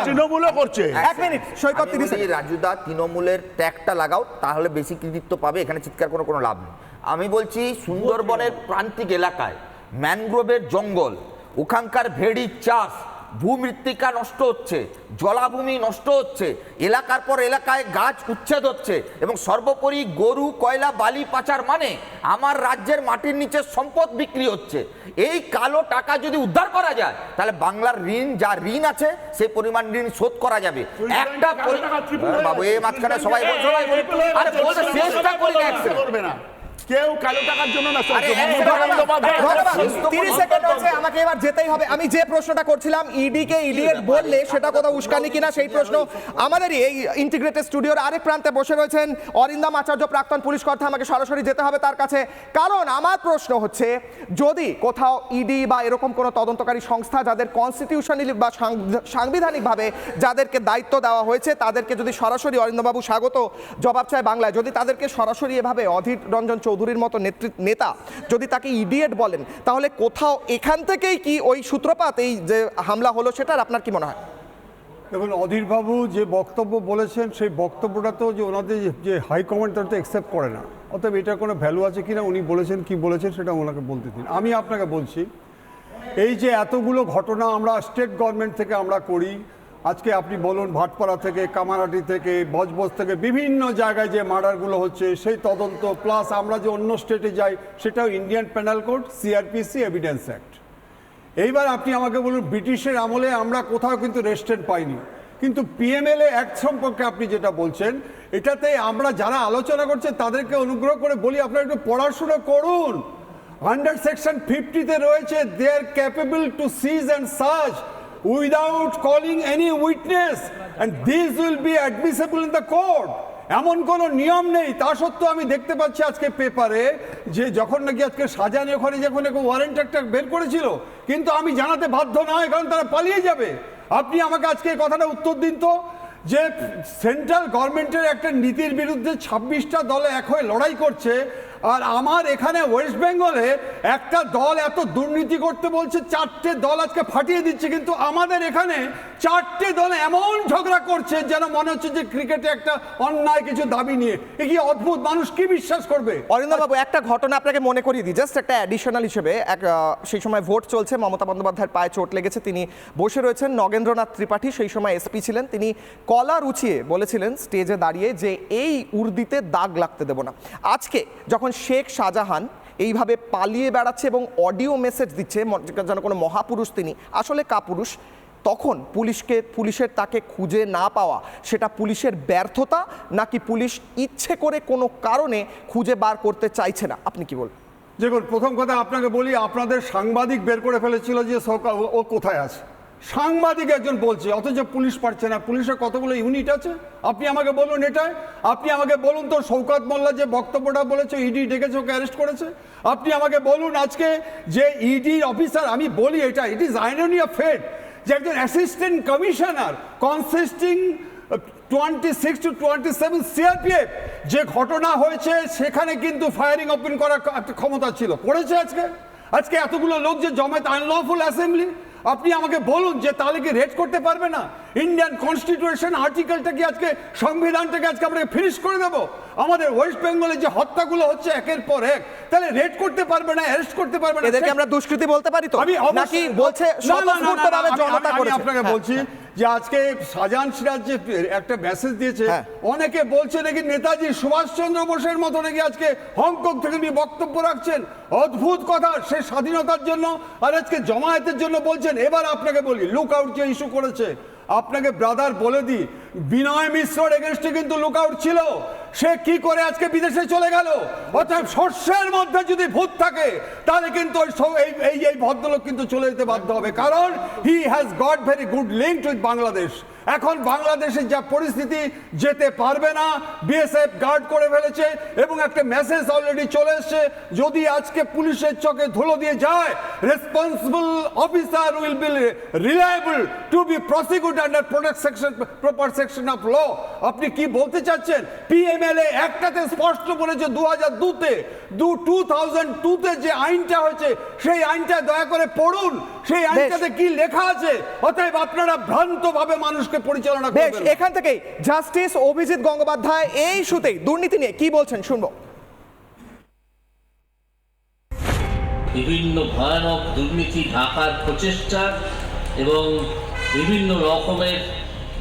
তৃণমূলও করছে। এক মিনিট সৈকত। রাজুদা তৃণমূলের ট্যাগটা লাগাও, তাহলে বেশি কৃতিত্ব পাবে। এখানে চিৎকার করে কোনো লাভ নেই। আমি বলছি সুন্দরবনের প্রান্তিক এলাকায় ম্যানগ্রোভের জঙ্গল, ওখানকার ভেড়ি চাষ, ভূমৃত্তিকা নষ্ট হচ্ছে, জলাভূমি নষ্ট হচ্ছে, এলাকার পর এলাকায় গাছ উচ্ছেদ হচ্ছে, এবং সর্বোপরি গরু, কয়লা, বালি পাচার মানে আমার রাজ্যের মাটির নিচে সম্পদ বিক্রি হচ্ছে। এই কালো টাকা যদি উদ্ধার করা যায় তাহলে বাংলার ঋণ, যা ঋণ আছে সেই পরিমাণ ঋণ শোধ করা যাবে। একটা বাবু এই মাঝখানে সবাই বলছে আরে বলতে চেষ্টা করি না, কেউ কালো টাকার জন্য না। 30 সেকেন্ড হচ্ছে, আমাকে এবার যেতেই হবে। আমি যে প্রশ্নটা করছিলাম ইডিকে ইডিয়েট বললে সেটা কোথাও উস্কানি কিনা, সেই প্রশ্ন আমাদেরই এই ইন্টিগ্রেটেড স্টুডিওর আরেক প্রান্তে বসে রয়েছেন অরিন্দম আচার্য, প্রাক্তন পুলিশ কর্তা। আমাকে সরাসরি যেতে হবে তার কাছে, কারণ আমার প্রশ্ন হচ্ছে যদি কোথাও ইডি বা এরকম কোনো তদন্তকারী সংস্থা যাদের কনস্টিটিউশনালি বা সাংবিধানিকভাবে যাদেরকে দায়িত্ব দেওয়া হয়েছে তাদেরকে যদি সরাসরি, অরিন্দমবাবু স্বাগত জবাব চায় বাংলায়, যদি তাদেরকে সরাসরি এভাবে অধীর রঞ্জন চৌধুরীর মতো নেতা যদি তাকে ইডিয়েট বলেন, তাহলে কোথাও এখান থেকেই কি ওই সূত্রপাত এই যে হামলা হলো সেটার? আপনার কি মনে হয়? দেখুন অধীরবাবু যে বক্তব্য বলেছেন সেই বক্তব্যটা তো যে ওনাদের যে হাইকমান্ড তারা তো অ্যাকসেপ্ট করে না, অতএব এটার কোনো ভ্যালু আছে কিনা উনি বলেছেন কি বলেছেন সেটা ওনাকে বলতে দিন। আমি আপনাকে বলছি এই যে এতগুলো ঘটনা আমরা স্টেট গভর্নমেন্ট থেকে আমরা করি, আজকে আপনি বলুন ভাটপাড়া থেকে, কামারহাটি থেকে, বজবজ থেকে বিভিন্ন জায়গায় যে মার্ডারগুলো হচ্ছে সেই তদন্ত, প্লাস আমরা যে অন্য স্টেটে যাই সেটাও Indian penal code, CrPC, evidence act. এইবার আপনি আমাকে বলুন ব্রিটিশের আমলে আমরা কোথাও কিন্তু রেস্ট্রিক্ট পাইনি, কিন্তু পিএমএলএ অ্যাক্ট সম্পর্কে আপনি যেটা বলছেন এটাতে আমরা যারা আলোচনা করছে তাদেরকে অনুগ্রহ করে বলি আপনারা একটু পড়াশুনো করুন। আন্ডার সেকশন 50-তে রয়েছে they are capable to seize and search without calling any witness and this will be admissible in the court. এমন কোনো নিয়ম নেই। তা সত্ত্বেও আমি দেখতে পাচ্ছি আজকে পেপারে যে যখন নাকি আজকে শাহজাহান ওখানে যখন ওয়ারেন্ট একটা বের করেছিল, কিন্তু আমি জানাতে বাধ্য নয় কারণ তারা পালিয়ে যাবে। আপনি আমাকে আজকে এই কথাটা উত্তর দিন তো, যে সেন্ট্রাল গভর্নমেন্টের একটা নীতির বিরুদ্ধে 26টা দলে এক হয়ে লড়াই করছে, আর আমার এখানে ওয়েস্ট বেঙ্গলে একটা দল এত দুর্নীতি করতে বলছে, 4টে দল আজকে ফাটিয়ে দিচ্ছে, কিন্তু আমাদের এখানে 4টে দল এমন ঝগড়া করছে যেন মনে হচ্ছে যে ক্রিকেটে একটা অন্যায় কিছু দাবি নিয়ে। এ কি অদ্ভুত, মানুষ কি বিশ্বাস করবে? অরিন্দমবাবু, একটা ঘটনা আপনাকে মনে করিয়ে দিই, জাস্ট একটা অ্যাডিশনাল হিসেবে। সেই সময় ভোট চলছে, মমতা বন্দ্যোপাধ্যায়ের পায়ে চোট লেগেছে, তিনি বসে রয়েছেন। নগেন্দ্রনাথ ত্রিপাঠী সেই সময় এসপি ছিলেন, তিনি কলার উঁচিয়ে বলেছিলেন স্টেজে দাঁড়িয়ে যে এই উর্দিতে দাগ লাগতে দেব না। আজকে যখন শেখ শাহজাহান এইভাবে পালিয়ে বেড়াচ্ছে এবং অডিও মেসেজ দিচ্ছে যেন কোনো মহাপুরুষ তিনি, আসলে কাপুরুষ, তখন পুলিশের তাকে খুঁজে না পাওয়া সেটা পুলিশের ব্যর্থতা নাকি পুলিশ ইচ্ছে করে কোনো কারণে খুঁজে বার করতে চাইছে না? আপনি কি বলবেন? দেখুন, প্রথম কথা আপনাকে বলি, আপনাদের সাংবাদিক বের করে ফেলেছিল যে ও কোথায় আছে। সাংবাদিক একজন বলছে, অথচ পুলিশ পারছে না। পুলিশের কতগুলো ইউনিট আছে আপনি আমাকে বলুন। এটাই আপনি আমাকে বলুন তো, শওকত মোল্লা যে বক্তব্যটা বলেছে, ইডি ডেকেছে, ওকে অ্যারেস্ট করেছে। আপনি আমাকে বলুন আজকে যে ইডি অফিসার, আমি বলি এটা it is irony of fate, যে একজন assistant commissioner consisting 26 to 27 CRPF, যে ঘটনা হয়েছে সেখানে কিন্তু ফায়ারিং ওপেন করার একটা ক্ষমতা ছিল, করেছে। আজকে এতগুলো লোক যে জমায়েত আনলফুল অ্যাসেম্বলি, আপনি আমাকে বলুন যে তাহলে কি রেড করতে পারবে না? ইন্ডিয়ান কনস্টিটিউশন আর্টিকেলটা কি আজকে, সংবিধানটাকে আজকে আমরা ফিনিশ করে দেবো? আমাদের ওয়েস্ট বেঙ্গলে যে হত্যাগুলো হচ্ছে একের পর এক, তাহলে রেড করতে পারবে না, অ্যারেস্ট করতে পারবে না? এদেরকে আমরা দুষ্কৃতী বলতে পারি তো? নাকি বলছে স্বতঃস্ফূর্তভাবে জনতা করেছে? আমি আপনাকে বলছি যে আজকে শাহজাহান সিরাজ যে একটা মেসেজ দিয়েছে, অনেকে বলছে নাকি নেতাজি সুভাষচন্দ্র বোসের মতো নাকি আজকে হংকং থেকে উনি বক্তব্য রাখছেন। অদ্ভুত কথা, সে স্বাধীনতার জন্য আর আজকে জমায়েতের জন্য বলছেন। এবার আপনাকে বলি, লুক আউট যে ইস্যু করেছে, আপনাকে ব্রাদার বলে দিই, বিনয় মিশ্রর এগেনস্টে কিন্তু লুক আউট ছিল। সে কি করে আজকে বিদেশে চলে গেল? অর্থাৎ শস্যের মধ্যে যদি ভূত থাকে তাহলে কিন্তু এই ভদ্রলোক কিন্তু চলে যেতে বাধ্য হবে, কারণ he has got very good link with Bangladesh. এখন বাংলাদেশের যা পরিস্থিতি, যেতে পারবে না, বিএসএফ গার্ড করে ফেলেছে এবং একটা মেসেজ অলরেডি চলে এসছে, যদি আজকে পুলিশের চোখে ধুলো দিয়ে যায়, responsible officer will be reliable to be prosecuted under proper section of law. আপনি কি বলতে চাচ্ছেন? পিএমএলএ একটাতে স্পষ্ট বলেছে 2002-তে যে আইনটা হয়েছে সেই আইনটা দয়া করে পড়ুন, সেই আইনটাতে কি লেখা আছে। অতএব আপনারা ভ্রান্তভাবে মানুষকে পরিচালনা করবেন। এখান থেকে জাস্টিস অভিজিৎ গঙ্গোপাধ্যায় এই ইস্যুতেই দুর্নীতি নিয়ে কি বলছেন শুনবো। বিভিন্ন ভয়ানক দুর্নীতি ঢাকার প্রচেষ্টা এবং বিভিন্ন রকমের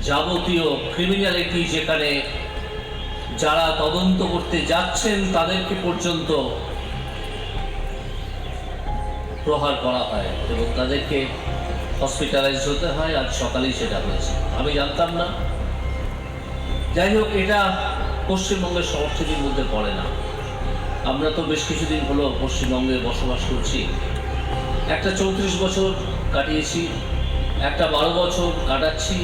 যাবতীয় ক্রিমিনালিটি, যেখানে যারা তদন্ত করতে যাচ্ছেন তাদেরকে পর্যন্ত প্রহার করা হয় এবং তাদেরকে হসপিটালাইজ হতে হয়। আজ সকালেই সেটা হয়েছে, আমি জানতাম না। যাই হোক, এটা পশ্চিমবঙ্গের সংস্কৃতির মধ্যে পড়ে না। আমরা তো বেশ কিছুদিন হলো পশ্চিমবঙ্গে বসবাস করছি। একটা 34 বছর কাটিয়েছি, একটা 12 বছর কাটাচ্ছি,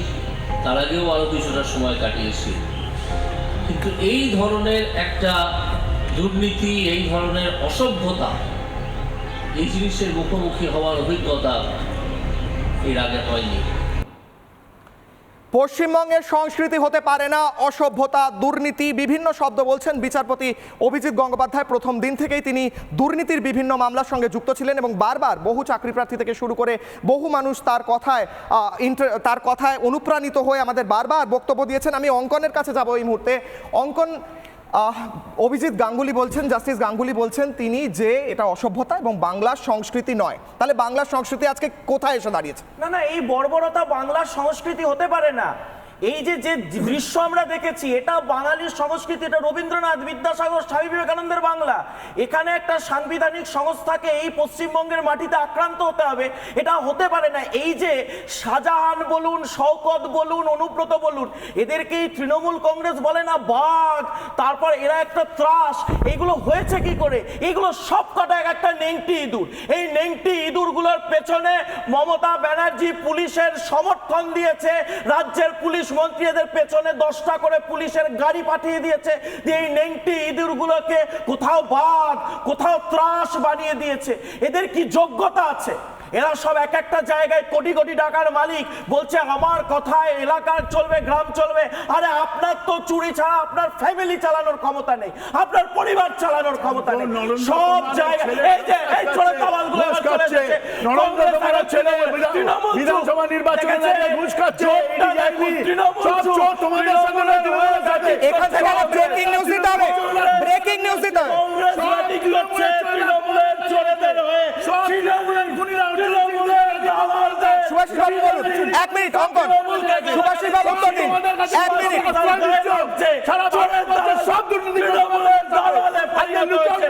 তার আগেও আরও কিছুটা সময় কাটিয়েছি। কিন্তু এই ধরনের একটা দুর্নীতি, এই ধরনের অসভ্যতা, এই জিনিসের মুখোমুখি হওয়ার অভিজ্ঞতা এর আগে হয়নি। পশ্চিমবঙ্গের সংস্কৃতি হতে পারে না অসভ্যতা, দুর্নীতি, বিভিন্ন শব্দ বলছেন বিচারপতি অভিজিৎ গঙ্গোপাধ্যায়। প্রথম দিন থেকেই তিনি দুর্নীতির বিভিন্ন মামলার সঙ্গে যুক্ত ছিলেন এবং বারবার বহু চাকরি প্রার্থী থেকে শুরু করে বহু মানুষ তার কথায় অনুপ্রাণিত হয়ে আমাদের বারবার বক্তব্য দিয়েছেন। আমি অঙ্কনের কাছে যাব এই মুহূর্তে। অঙ্কন, অভিজিৎ গাঙ্গুলি বলছেন, জাস্টিস গাঙ্গুলি বলছেন তিনি যে এটা অসভ্যতা এবং বাংলার সংস্কৃতি নয়। তাহলে বাংলার সংস্কৃতি আজকে কোথায় এসে দাঁড়িয়েছে? না না, এই বর্বরতা বাংলার সংস্কৃতি হতে পারে না। এই যে যে দৃশ্য আমরা দেখেছি এটা বাঙালির সংস্কৃতি, এটা রবীন্দ্রনাথ, বিদ্যাসাগর, স্বামী বিবেকানন্দের বাংলা। এখানে একটা সাংবিধানিক সংস্থাকে এই পশ্চিমবঙ্গের মাটিতে আক্রান্ত হতে হবে, এটা হতে পারে না। এই যে শাহজাহান বলুন, শওকত বলুন, অনুব্রত বলুন, এদেরকে তৃণমূল কংগ্রেস বলে না বাঘ, তারপর এরা একটা ত্রাস, এগুলো হয়েছে কি করে? এগুলো সব কটা একটা নেংটি ইঁদুর। এই নেংটি ইঁদুরগুলোর পেছনে মমতা ব্যানার্জি পুলিশের সমর্থন দিয়েছে, রাজ্যের পুলিশ মন্ত্রী এদের পেছনে 10টা করে পুলিশের গাড়ি পাঠিয়ে দিয়েছে। এই নেংটি ইঁদুরগুলোকে কোথাও বাঘ, কোথাও ত্রাস বানিয়ে দিয়েছে। এদের কি যোগ্যতা আছে? এরা সব এক একটা জায়গায় কোটি কোটি টাকার মালিক, বলছে আমার কথায় এলাকার চলবে, গ্রাম চলবে। আরে আপনার তো চুরি ছাড়া আপনার ফ্যামিলি চালানোর ক্ষমতা নেই, আপনার পরিবার চালানোর ক্ষমতা নেই। সব জায়গায় এই যে এই চোরে তাবালগুলো চলে যাচ্ছে, কংগ্রেস আর ছেলে তৃণমূল বিধানসভা নির্বাচনে ঘুষ খাচ্ছে, সব চোর তোমাদের সঙ্গে যাচ্ছে। এখান থেকে ব্রেকিং নিউজ দিতে হবে, ব্রেকিং নিউজ দিতে হবে। কংগ্রেস রাজনীতি করছে তৃণমূলের চোরেদের হয়ে, তৃণমূলের গুণীরা সুভাষিস বাবু বলুন, 1 মিনিট অঙ্কন। সুভাষিস বাবু উত্তর দিন, 1 মিনিট। সব দুর্নীতি তৃণমূলের দালালে ফারিয়াদ হয়েছে।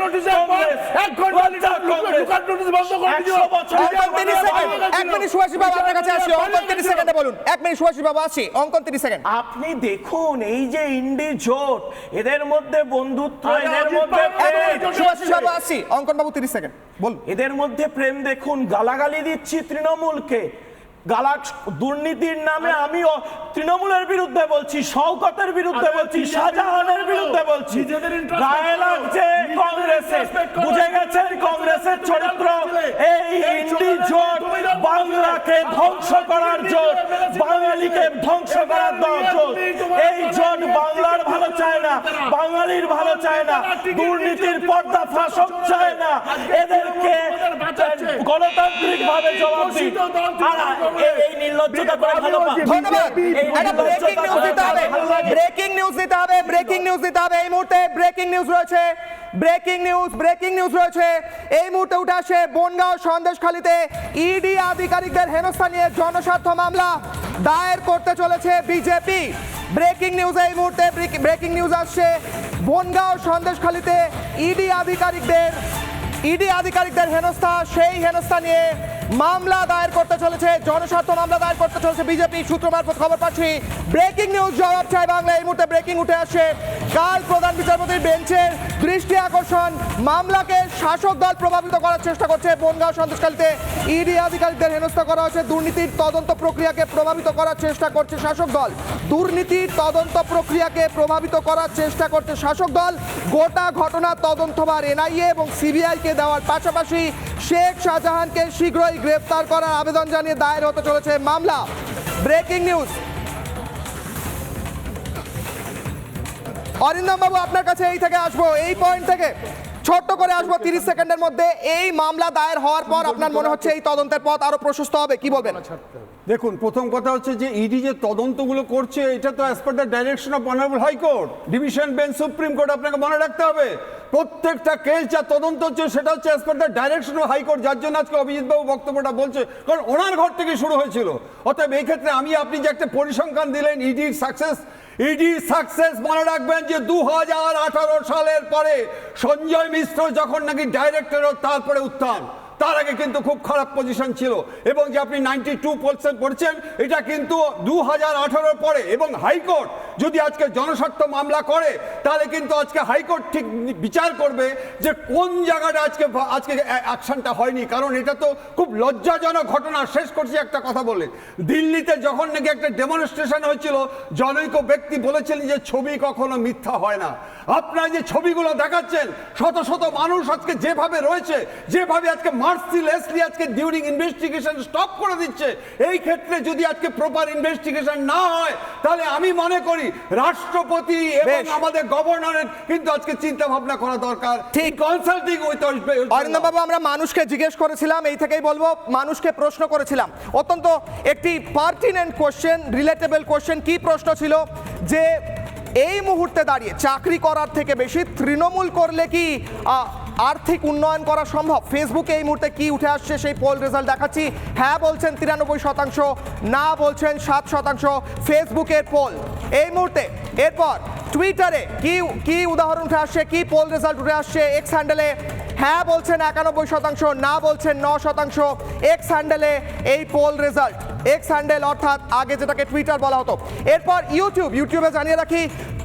1 মিনিট সুভাষিস বাবু আপনার কাছে আসি, অঙ্কন 30 সেকেন্ডে বলুন। 1 মিনিট সুভাষিস বাবু আসি, অঙ্কন 30 সেকেন্ড। আপনি দেখুন এই যে ইন্ডি জোট, এদের মধ্যে বন্ধুত্ব, এদের মধ্যে সুভাষিস বাবু আসি, অঙ্কন বাবু 30 সেকেন্ড বলুন। এদের মধ্যে প্রেম দেখুন, গালাগালি দিচ্ছি তৃণমূলকে, দুর্নীতির নামে আমি তৃণমূলের বিরুদ্ধে বলছি, শওকতের বিরুদ্ধে বলছি, শাহজাহানের বিরুদ্ধে বলছি। গায়ে লাগছে কংগ্রেসের, বুঝে গেছেন কংগ্রেসের চরিত্র। এই ইন্ডি জোট বাংলাকে ধ্বংস করার জোট, বাঙালিকে ধ্বংস করার জোট। এই জোট বাংলার ভালো চায় না, বাঙালির ভালো চায় না, দুর্নীতির পর্দা ফাঁসক চায় না। এদেরকে গণতান্ত্রিক ভাবে জবাব দিন। এই নির্লজ্জতা করে ভালো পান। ধন্যবাদ। একটা ব্রেকিং নিউজ দিতে হবে, ব্রেকিং নিউজ দিতে হবে, ব্রেকিং নিউজ দিতে হবে। এই মুহূর্তে ব্রেকিং নিউজ রয়েছে, ব্রেকিং নিউজ রয়েছে। এই মুহূর্তে উঠে আসে বনগাঁও সন্দেশখালীতে ইডি আধিকারিকদের হেনস্থা নিয়ে জনস্বার্থ মামলা দায়ের করতে চলেছে বিজেপি। ব্রেকিং নিউজ এই মুহূর্তে, ব্রেকিং নিউজ আসছে বনগাঁও সন্দেশখালীতে ইডি আধিকারিকদের হেনস্থা, সেই হেনস্থা নিয়ে মামলা দায়ের করতে চলেছে, জনস্বার্থ মামলা দায়ের করতে চলেছে বিজেপি। সূত্র মারফত খবর পাচ্ছি, ব্রেকিং নিউজ জবাব চাই বাংলা। এই মুহূর্তে ব্রেকিং উঠে আসে, কাল প্রধান বিচারপতির বেঞ্চের দৃষ্টি আকর্ষণ, মামলাকে শাসক দল প্রভাবিত করার চেষ্টা করছে। বনগাঁও সন্দেশখালীতে ইডি আধিকারিকদের হেনস্থা করা হয়েছে, দুর্নীতির তদন্ত প্রক্রিয়াকে প্রভাবিত করার চেষ্টা করছে শাসক দল। দুর্নীতির তদন্ত প্রক্রিয়াকে প্রভাবিত করার চেষ্টা করছে শাসক দল। গোটা ঘটনা তদন্তভার এনআইএ এবং সিবিআইকে দেওয়ার পাশাপাশি শেখ শাহজাহানকে শীঘ্রই গ্রেফতার করার আবেদন জানিয়ে দায়ের হতে চলেছে মামলা। Breaking news. অরিন্দম বাবু আপনার কাছে এই থেকে আসবো, এই পয়েন্ট থেকে ছোট্ট করে আসবো 30 সেকেন্ডের মধ্যে। এই মামলা দায়ের হওয়ার পর আপনার মনে হচ্ছে এই তদন্তের পথ আরো প্রশস্ত হবে, কি বলবেন? দেখুন, প্রথম কথা হচ্ছে যে ইডি যে তদন্তগুলো করছে এটা তো as per the direction of honourable high court, division bench, supreme court. আপনাকে মনে রাখতে হবে প্রত্যেকটা কেস যা তদন্ত হচ্ছে সেটা হচ্ছে as per the direction of high court, যার জন্য আজকে অভিজিৎবাবু বক্তব্যটা বলছে, কারণ ওনার ঘর থেকে শুরু হয়েছিল। অতএব এই ক্ষেত্রে আপনি যে একটা পরিসংখ্যান দিলেন ইডির সাকসেস মনে রাখবেন যে 2018 সালের পরে সঞ্জয় মিশ্র যখন নাকি ডাইরেক্টর, তারপরে উত্থান, তার আগে কিন্তু খুব খারাপ পজিশন ছিল। এবং যে আপনি 92% পড়ছেন, এটা কিন্তু 2018 পরে। এবং হাইকোর্ট যদি আজকে জনস্বার্থ মামলা করে তাহলে কিন্তু আজকে হাইকোর্ট ঠিক বিচার করবে যে কোন জায়গাটা আজকে অ্যাকশনটা হয়নি, কারণ এটা তো খুব লজ্জাজনক ঘটনা। শেষ করছি একটা কথা বলে, দিল্লিতে যখন নাকি একটা ডেমনস্ট্রেশন হয়েছিল, জনৈক ব্যক্তি বলেছিলেন যে ছবি কখনো মিথ্যা হয় না। আপনারা যে ছবিগুলো দেখাচ্ছেন, শত শত মানুষ আজকে যেভাবে রয়েছে, যেভাবে আজকে মার্সিলেসলি আজকে ডিউরিং ইনভেস্টিগেশন স্টপ করে দিচ্ছে, এই ক্ষেত্রে যদি আজকে প্রপার ইনভেস্টিগেশন না হয় তাহলে আমি মনে করি রাষ্ট্রপতি এবং আমাদের গভর্নরের কিন্তু আজকে চিন্তা ভাবনা করা দরকার। ঠিক কনসাল্টিং উইথ অরিন্দম বাবু, আমরা মানুষকে জিজ্ঞেস করেছিলাম, এই থেকেই বলবো, মানুষকে প্রশ্ন করেছিলাম, অত্যন্ত একটি পার্টিনেন্ট কোশ্চেন, রিলেটেবল কোশ্চেন। কি প্রশ্ন ছিল? যে এই মুহূর্তে দাঁড়িয়ে চাকরি করার থেকে বেশি তৃণমূল করলে কি আর্থিক উন্নয়ন করা সম্ভব? ফেসবুকে এই মুহূর্তে কি উঠে আসছে সেই পোল রেজাল্ট দেখাচ্ছি। হ্যাঁ বলছেন 93%, না বলছেন 7%, ফেসবুকের পোল এই মুহূর্তে। এরপর টুইটারে কি উদাহরণ উঠে আসছে, কি পোল রেজাল্ট উঠে আসছে এক্স হ্যান্ডেলে? হ্যাঁ বলছেন 91%, না বলছেন 9%, এক্স হ্যান্ডেলে এই পোল রেজাল্ট। এক্স হ্যান্ডেল অর্থাৎ আগে যেটাকে টুইটার বলা হতো। এরপর ইউটিউবে জানিয়ে রাখি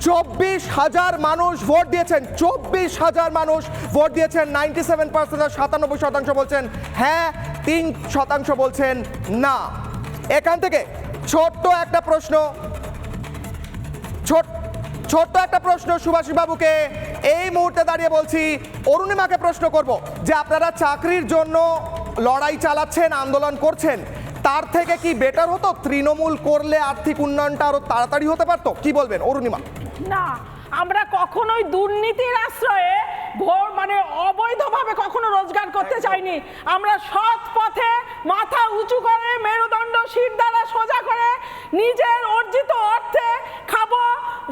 24,000 মানুষ ভোট দিয়েছেন। 24,000 মানুষ ভোট দিয়েছেন। 97%, 97% বলছেন হ্যাঁ, 3% বলছেন না। এখান থেকে ছোট্ট একটা প্রশ্ন সুভাষী বাবুকে এই মুহূর্তে দাঁড়িয়ে বলছি, অরুণিমাকে প্রশ্ন করব যে আপনারা চাকরির জন্য লড়াই চালাচ্ছেন, আন্দোলন করছেন, তার থেকে কি বেটার হতো তৃণমূল করলে আর্থিক উন্নয়নটা আরো তাড়াতাড়ি হতে পারতো? কি বলবেন অরুণিমা? না, আমরা কখনোই দুর্নীতির আশ্রয়ে মানে অবৈধভাবে কখনো রোজগার করতে চাইনি। আমরা সৎ পথে মাথা উঁচু করে মেরুদণ্ড শির দ্বারা সোজা করে নিজের অর্জিত অর্থে খাবো,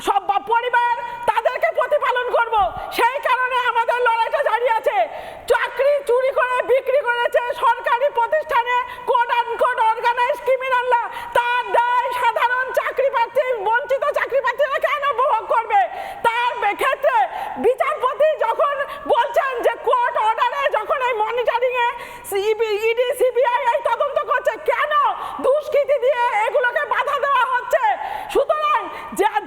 সব পরিবার তাদেরকে প্রতিপালন করব। সেই কারণে আমাদের লড়াইটা জারি আছে। চাকরি চুরি করে বিক্রি করেছে সরকারি প্রতিষ্ঠানে কোড আনকোড অর্গানাইজ ক্রিমিনালরা, তার দায় সাধারণ চাকরি প্রার্থী, বঞ্চিত চাকরি প্রার্থীরা কেন উপভোগ করবে? তার ক্ষেত্রে বিচারপতি যখন বলছেন যে কোর্ট অর্ডারে যখন এই মনিটরিং এ ইডি সিবিআই এই তদন্ত করছে, কেন দুষ্কৃতি দিয়ে এগুলোকে বাধা দেওয়া হচ্ছে? সুতরাং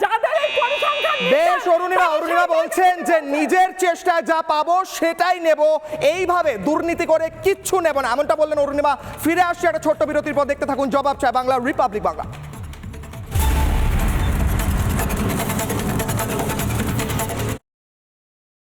যাদের এই পরিসংখ্যান বেশ, অরুণিমা বলছেন যে নিজের চেষ্টায় যা পাবো সেটাই নেব, এইভাবে দুর্নীতি করে কিচ্ছু নেব না, এমনটা বললেন অরুণিমা। ফিরে আসছে একটা ছোট্ট বিরতির পর, দেখতে থাকুন জবাব চায় বাংলা, রিপাবলিক বাংলা।